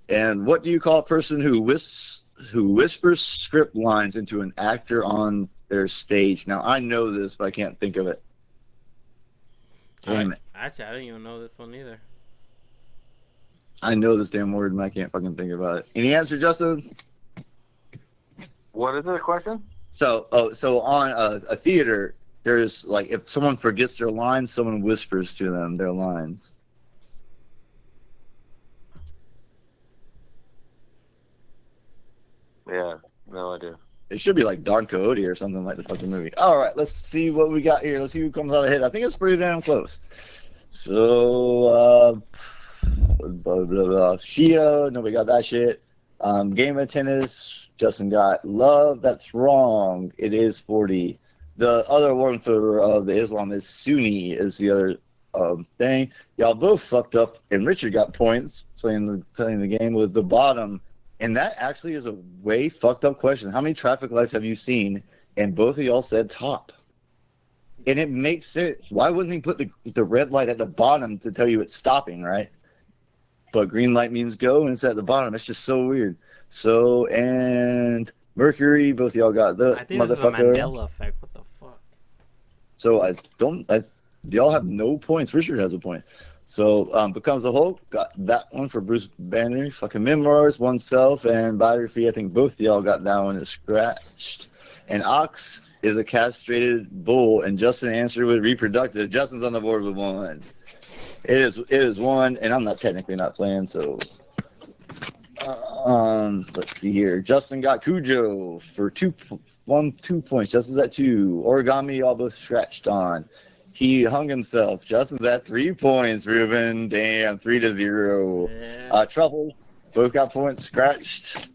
And what do you call a person who whispers script lines into an actor on their stage? Now I know this, but I can't think of it. Damn it. Actually, I didn't even know this one either. I know this damn word and I can't fucking think about it. Any answer, Justin? What is the question? So on a theater, there's like if someone forgets their lines, someone whispers to them their lines. Yeah, no idea. It should be like Don Quixote or something like the fucking movie. All right, let's see what we got here. Let's see who comes out ahead. I think it's pretty damn close. So, blah, blah, blah. Shia, nobody got that shit. Game of tennis, Justin got love. That's wrong. It is 40. The other one for the Islam is Sunni is the other thing. Y'all both fucked up, and Richard got points playing the game with the bottom. And that actually is a way fucked up question. How many traffic lights have you seen? And both of y'all said top. And it makes sense. Why wouldn't they put the red light at the bottom to tell you it's stopping, right? But green light means go, and it's at the bottom. It's just so weird. So, and Mercury, both of y'all got the I think this is a Mandela effect. What the fuck? So y'all have no points. Richard has a point. So, Becomes a Hulk, got that one for Bruce Banner. Fucking Memoirs, Oneself, and Biography. I think both of y'all got that one scratched. And Ox is a castrated bull, and Justin answered with reproductive. Justin's on the board with 1. It is 1, and I'm technically not playing, so. Let's see here. Justin got Cujo for 2 points. Justin's at 2. Origami, y'all both scratched on. He hung himself. Justin's at 3 points, Ruben. Damn, 3-0. Yeah. Truffle, both got points scratched.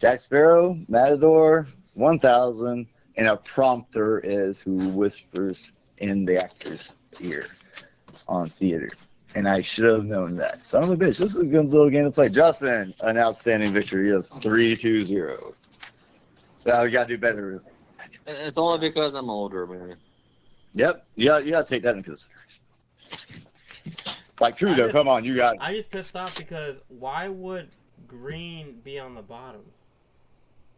Jack Sparrow, Matador, 1,000. And a prompter is who whispers in the actor's ear on theater. And I should have known that. Son of a bitch, this is a good little game to play. Justin, an outstanding victory of 3-0. Well, we got to do better. It's only because I'm older, man. Yep. Yeah, you got to take that into consideration. Like Trudeau, come on, you got it. I just pissed off because why would green be on the bottom?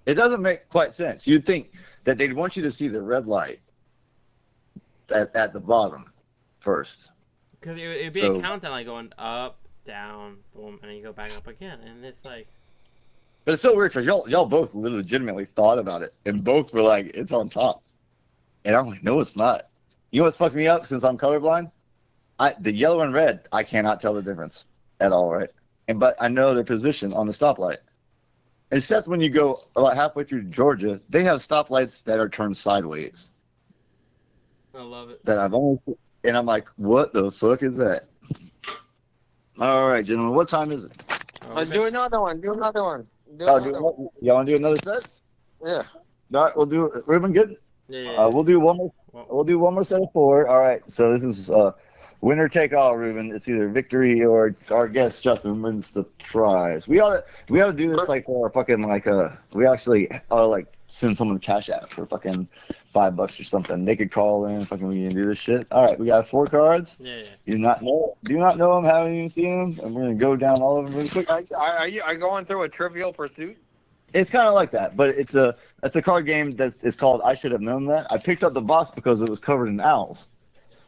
It doesn't make quite sense. You'd think that they'd want you to see the red light at the bottom first. Because it'd be a countdown, like going up, down, boom, and then you go back up again. And it's like... But it's so weird because y'all both legitimately thought about it. And both were like, it's on top. And I'm like, no, it's not. You know what's fucked me up since I'm colorblind? The yellow and red, I cannot tell the difference at all, right? But I know their position on the stoplight. Except when you go about halfway through Georgia, they have stoplights that are turned sideways. I love it. That I've only, and I'm like, what the fuck is that? All right, gentlemen, what time is it? Let's do another one. Y'all want to do another set? Yeah. All right, we'll do. Ruben, good. Yeah. We'll do one more. We'll do one more set of 4. All right. So this is winner take all, Ruben. It's either victory or our guest Justin wins the prize. We ought to do this like for fucking we actually like send someone cash out for fucking $5 or something. They could call in, fucking we can do this shit. All right, we got 4 cards. Yeah. Do not know them, haven't even seen them, and we're gonna go down all of them really quick. Are you going through a Trivial Pursuit? It's kind of like that, but it's a card game it's called I Should Have Known That. I picked up the box because it was covered in owls.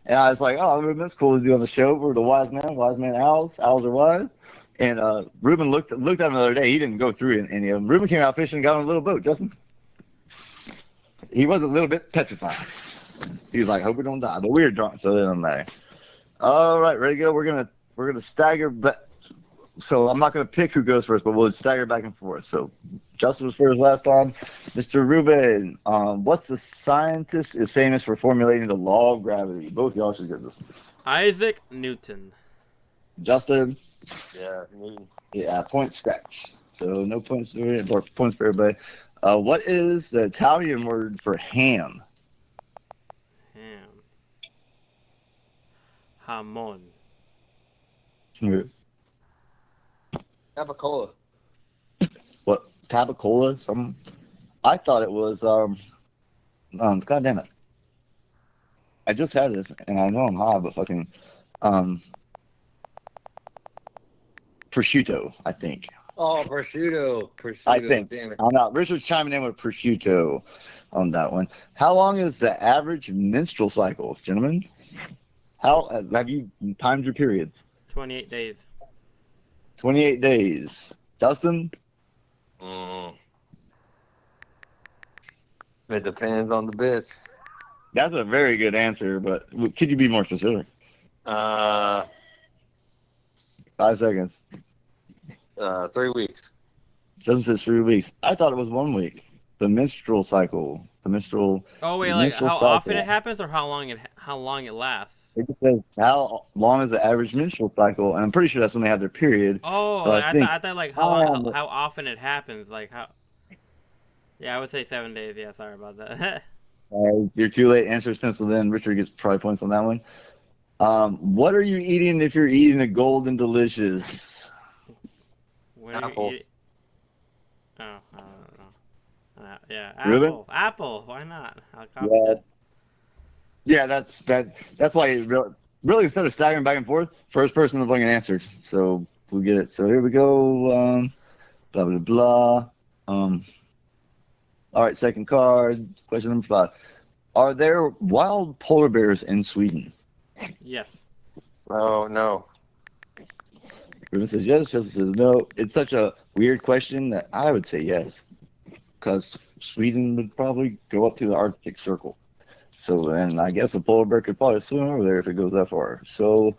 And I was like, oh, Ruben, that's cool to do on the show. We're the wise man owls. Owls are wise. And Ruben looked at him the other day. He didn't go through any of them. Ruben came out fishing and got on a little boat, Justin. He was a little bit petrified. He was like, hope we don't die. But we were drunk, so it doesn't matter. All right, ready to go? We're gonna stagger So I'm not going to pick who goes first, but we'll stagger back and forth. So Justin was first last time. Mr. Ruben, what's the scientist is famous for formulating the law of gravity? Both y'all should get this. Isaac Newton. Justin? Yeah, me. Yeah, point scratch. So no points or points for everybody. What is the Italian word for ham? Ham. Hamon. Capicola. What? Tabacola? Some? I thought it was God damn it. I just had this, and I know I'm high, but fucking prosciutto, I think. Oh, prosciutto. I think. Damn it. I'm not. Richard's chiming in with prosciutto on that one. How long is the average menstrual cycle, gentlemen? How have you timed your periods? 28 days. 28 days. Dustin? It depends on the bitch. That's a very good answer, but could you be more specific? 5 seconds. 3 weeks. Justin says 3 weeks. I thought it was 1 week. The menstrual cycle. The menstrual. Oh wait, the like menstrual how cycle. often it happens, or how long it lasts? It just says how long is the average menstrual cycle, and I'm pretty sure that's when they have their period. Oh, So I thought like how Um, often it happens, like how. Yeah, I would say 7 days. Yeah, sorry about that. You're too late. Answers penciled in. Richard gets probably points on that one. What are you eating if you're eating a golden delicious? What do you Apple. eat? Oh, I don't know. Yeah, Ruben? apple. Why not? I'll copy Yeah. that. Yeah, that's why really instead of staggering back and forth, first person to bring an answer. So we'll get it. So here we go. Blah blah blah. All right, second card. Question number 5. Are there wild polar bears in Sweden? Yes. Oh, no. Ruben says yes. Justin says no. It's such a weird question that I would say yes, because Sweden would probably go up to the Arctic Circle. So, and I guess a polar bear could probably swim over there if it goes that far. So,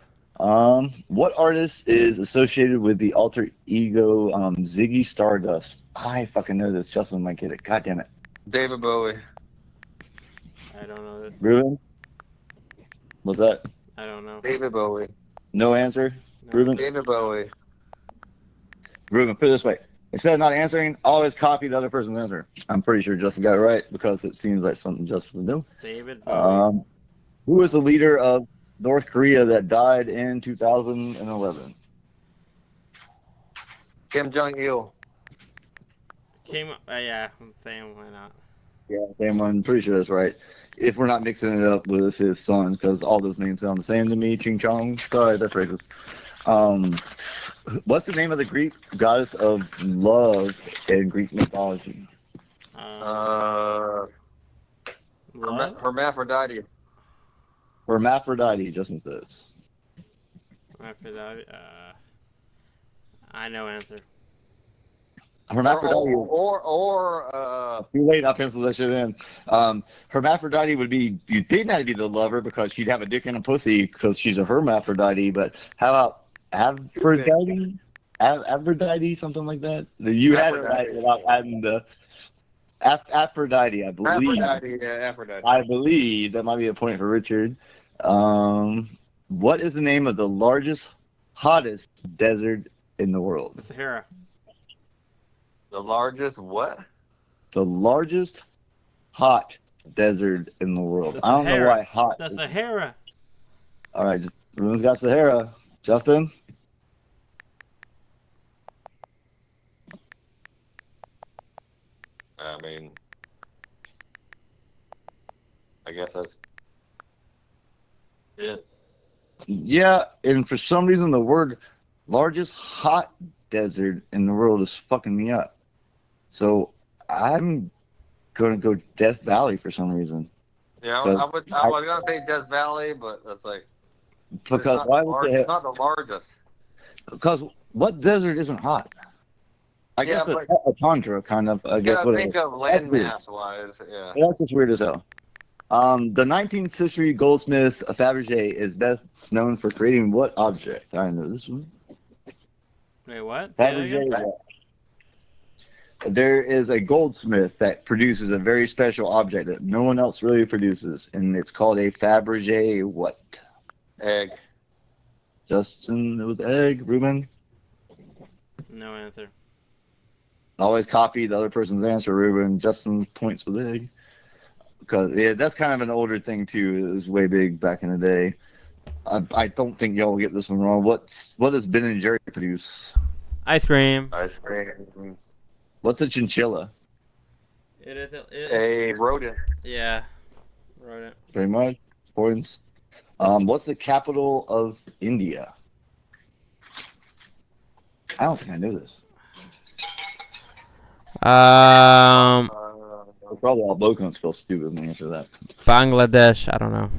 what artist is associated with the alter ego Ziggy Stardust? I fucking know this. Justin might get it. God damn it. David Bowie. I don't know this. Ruben? What's that? I don't know. David Bowie. No answer? No. Ruben? David Bowie. Ruben, put it this way. Instead of not answering, always copy the other person's answer. I'm pretty sure Justin got it right because it seems like something Justin would do. David Bowie. Who was the leader of North Korea that died in 2011? Kim Jong-il. Yeah, I'm saying why not. Yeah, same one. Pretty sure that's right. If we're not mixing it up with his son, because all those names sound the same to me. Ching Chong. Sorry, that's racist. What's the name of the Greek goddess of love in Greek mythology? Love? Hermaphrodite. Hermaphrodite, Justin says. Hermaphrodite. I know answer. Hermaphrodite. Too late, I penciled that shit in. Hermaphrodite would be, you'd think that'd be the lover because she'd have a dick and a pussy because she's a hermaphrodite, but how about Aphrodite? Aphrodite, something like that? You had it right without adding the Aphrodite, I believe. Aphrodite. I believe that might be a point for Richard. What is the name of the largest, hottest desert in the world? The Sahara. The largest what? The largest hot desert in the world. The I don't know Sahara. why hot. The Sahara. All right, everyone's got Sahara. Justin? I mean, I guess that's it. Yeah, and for some reason the word largest hot desert in the world is fucking me up. So I'm going to go Death Valley for some reason. Yeah, But I was gonna say Death Valley, but that's like Because why would they it's not the largest. Because what desert isn't hot? I Yeah, guess but- a tundra kind of. I You guess gotta what think of landmass wise, yeah. That's just weird as hell. The 19th century goldsmith Fabergé is best known for creating what object? I know this one. Wait, what? Say that again? Fabergé. There is a goldsmith that produces a very special object that no one else really produces, and it's called a Fabergé what? Egg. Justin with egg. Ruben? No answer. Always copy the other person's answer, Ruben. Justin points with egg. Because that's kind of an older thing too. It was way big back in the day. I don't think y'all will get this one wrong. What does Ben and Jerry produce? Ice cream. Ice cream. What's a chinchilla? It is. A rodent. Yeah. Rodent. Pretty much. Points. What's the capital of India? I don't think I knew this. Probably all Bokons feel stupid when they answer that. Bangladesh. I don't know.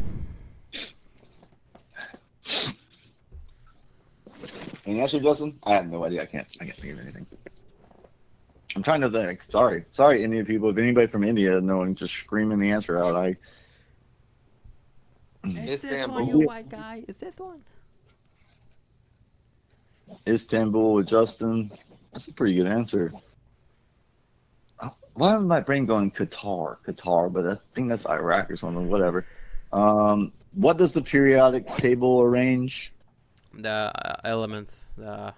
Any answer, Justin? I have no idea. I can't think of anything. I'm trying to think. Sorry, Indian people. If anybody from India knowing, just screaming the answer out. Is this one, Istanbul. you white guy? Is this one? Istanbul with Justin. That's a pretty good answer. Why is my brain going Qatar, but I think that's Iraq or something, whatever. What does the periodic table arrange? The elements, the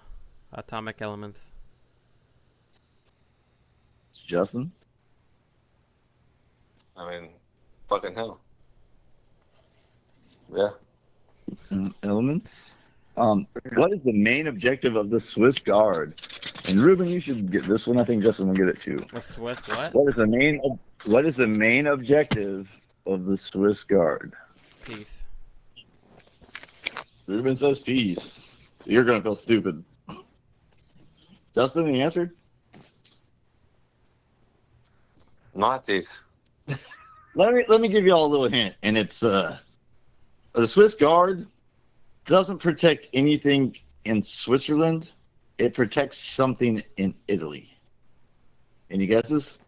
atomic elements. Justin? I mean, fucking hell. Yeah. Elements? What is the main objective of the Swiss Guard? And Ruben, you should get this one. I think Justin will get it too. A Swiss what? What is the main objective of the Swiss Guard? Peace. Ruben says peace. You're gonna feel stupid. Justin, the answer? Nazis. Let me give you all a little hint, and it's the Swiss Guard doesn't protect anything in Switzerland. It protects something in Italy. Any guesses?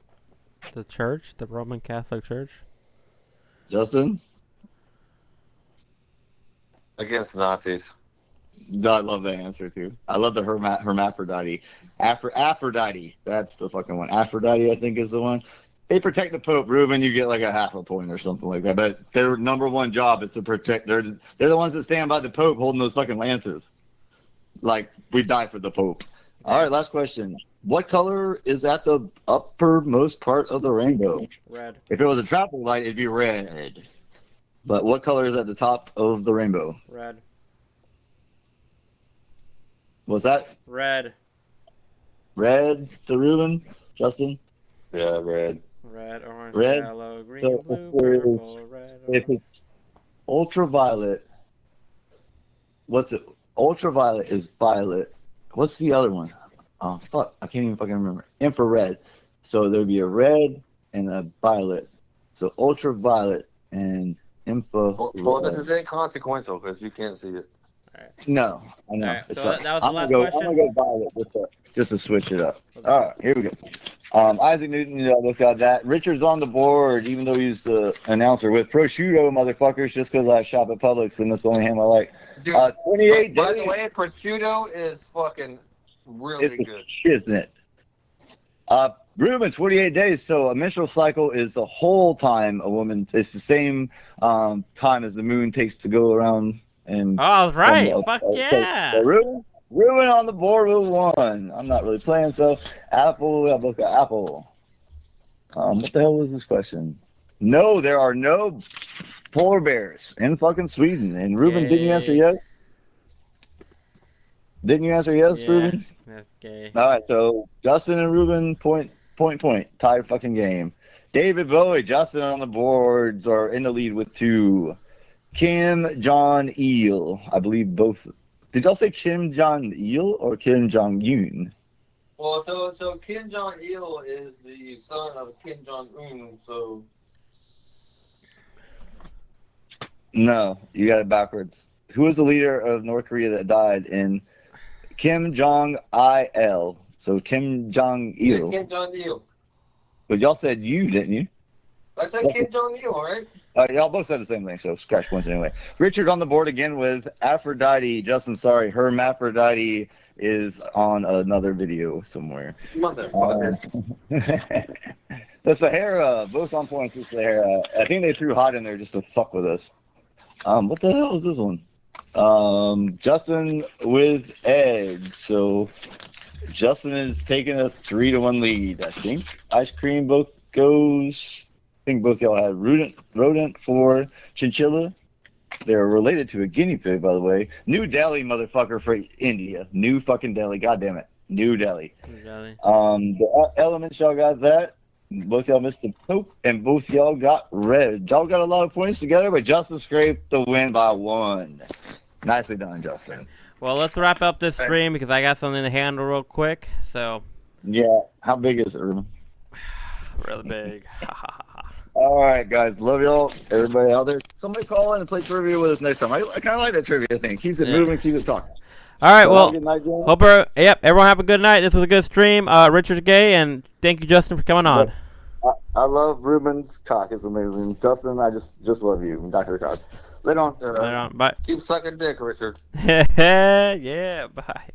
The church, the Roman Catholic Church. Justin? Against Nazis. I love that answer too. I love the hermaphrodite. Aphrodite. That's the fucking one. Aphrodite, I think, is the one. They protect the Pope. Ruben, you get like a half a point or something like that. But their number one job is to protect. They're the ones that stand by the Pope holding those fucking lances. Like, we die for the Pope. All right, last question. What color is at the uppermost part of the rainbow? Red. If it was a traffic light, it'd be red. But what color is at the top of the rainbow? Red. What's that? Red. Red to Ruben? Justin? Yeah, red. Red, orange, Red. yellow, green, So blue, if purple, red. If it's ultraviolet, what's it? Ultraviolet is violet. What's the other one? Oh, fuck. I can't even fucking remember. Infrared. So there'd be a red and a violet. So ultraviolet and infrared. Well, this is inconsequential because you can't see it. No, I know. All right, It's so like- that was the I'm last gonna go, question? I'm going to go violet just to switch it up. All right, here we go. Isaac Newton, look at that. Richard's on the board, even though he's the announcer, with prosciutto, motherfuckers, just because I shop at Publix, and that's the only ham I like. Dude, 28 by days. the way, prosciutto is fucking really It's good. shiznit. Ruben, 28 days. So a menstrual cycle is the whole time a woman's. It's the same time as the moon takes to go around. And Oh, I was right. Fuck so yeah. Ruben on the board with one. I'm not really playing. So Apple, I'll look at Apple. What the hell was this question? No, there are no polar bears in fucking Sweden. And Ruben, didn't you answer yes? Didn't you answer yes, Yeah. Ruben? Okay. All right, so Justin and Ruben, point. Tie fucking game. David Bowie, Justin on the boards are in the lead with 2. Kim Jong-il, I believe both. Did y'all say Kim Jong-il or Kim Jong-un? Well, so Kim Jong-il is the son of Kim Jong-un, so... No, you got it backwards. Who was the leader of North Korea that died in Kim Jong-il? So Kim Jong-il. Kim Jong-il. But y'all said you, didn't you? I said Kim Jong-il, right? Y'all both said the same thing, so scratch points anyway. Richard on the board again with Aphrodite. Justin, sorry, hermaphrodite. is on another video somewhere. Motherfucker. The Sahara, both on point to Sahara. I think they threw hot in there just to fuck with us. What the hell is this one? Justin with Edge. So Justin is taking a 3-1 lead, I think. Ice cream both goes. I think both y'all had rodent for chinchilla. They're related to a guinea pig, by the way. New Delhi, motherfucker, for India. New fucking Delhi. God damn it. New Delhi. The elements, y'all got that. Both y'all missed the poke, and both y'all got red. Y'all got a lot of points together, but Justin scraped the win by 1. Nicely done, Justin. Well, let's wrap up this stream because I got something to handle real quick. So. Yeah. How big is it, Ruben? Really big. All right, guys. Love y'all. Everybody out there. Somebody call in and play trivia with us next time. I kind of like that trivia thing. Keeps it moving, keeps it talking. All right, So well, have a good night, John. hope everyone have a good night. This was a good stream. Richard's gay, and thank you, Justin, for coming on. I love Ruben's cock. It's amazing. Justin, I just love you, Dr. Cock. Later on. Later on. Bye. Keep sucking dick, Richard. Yeah, bye.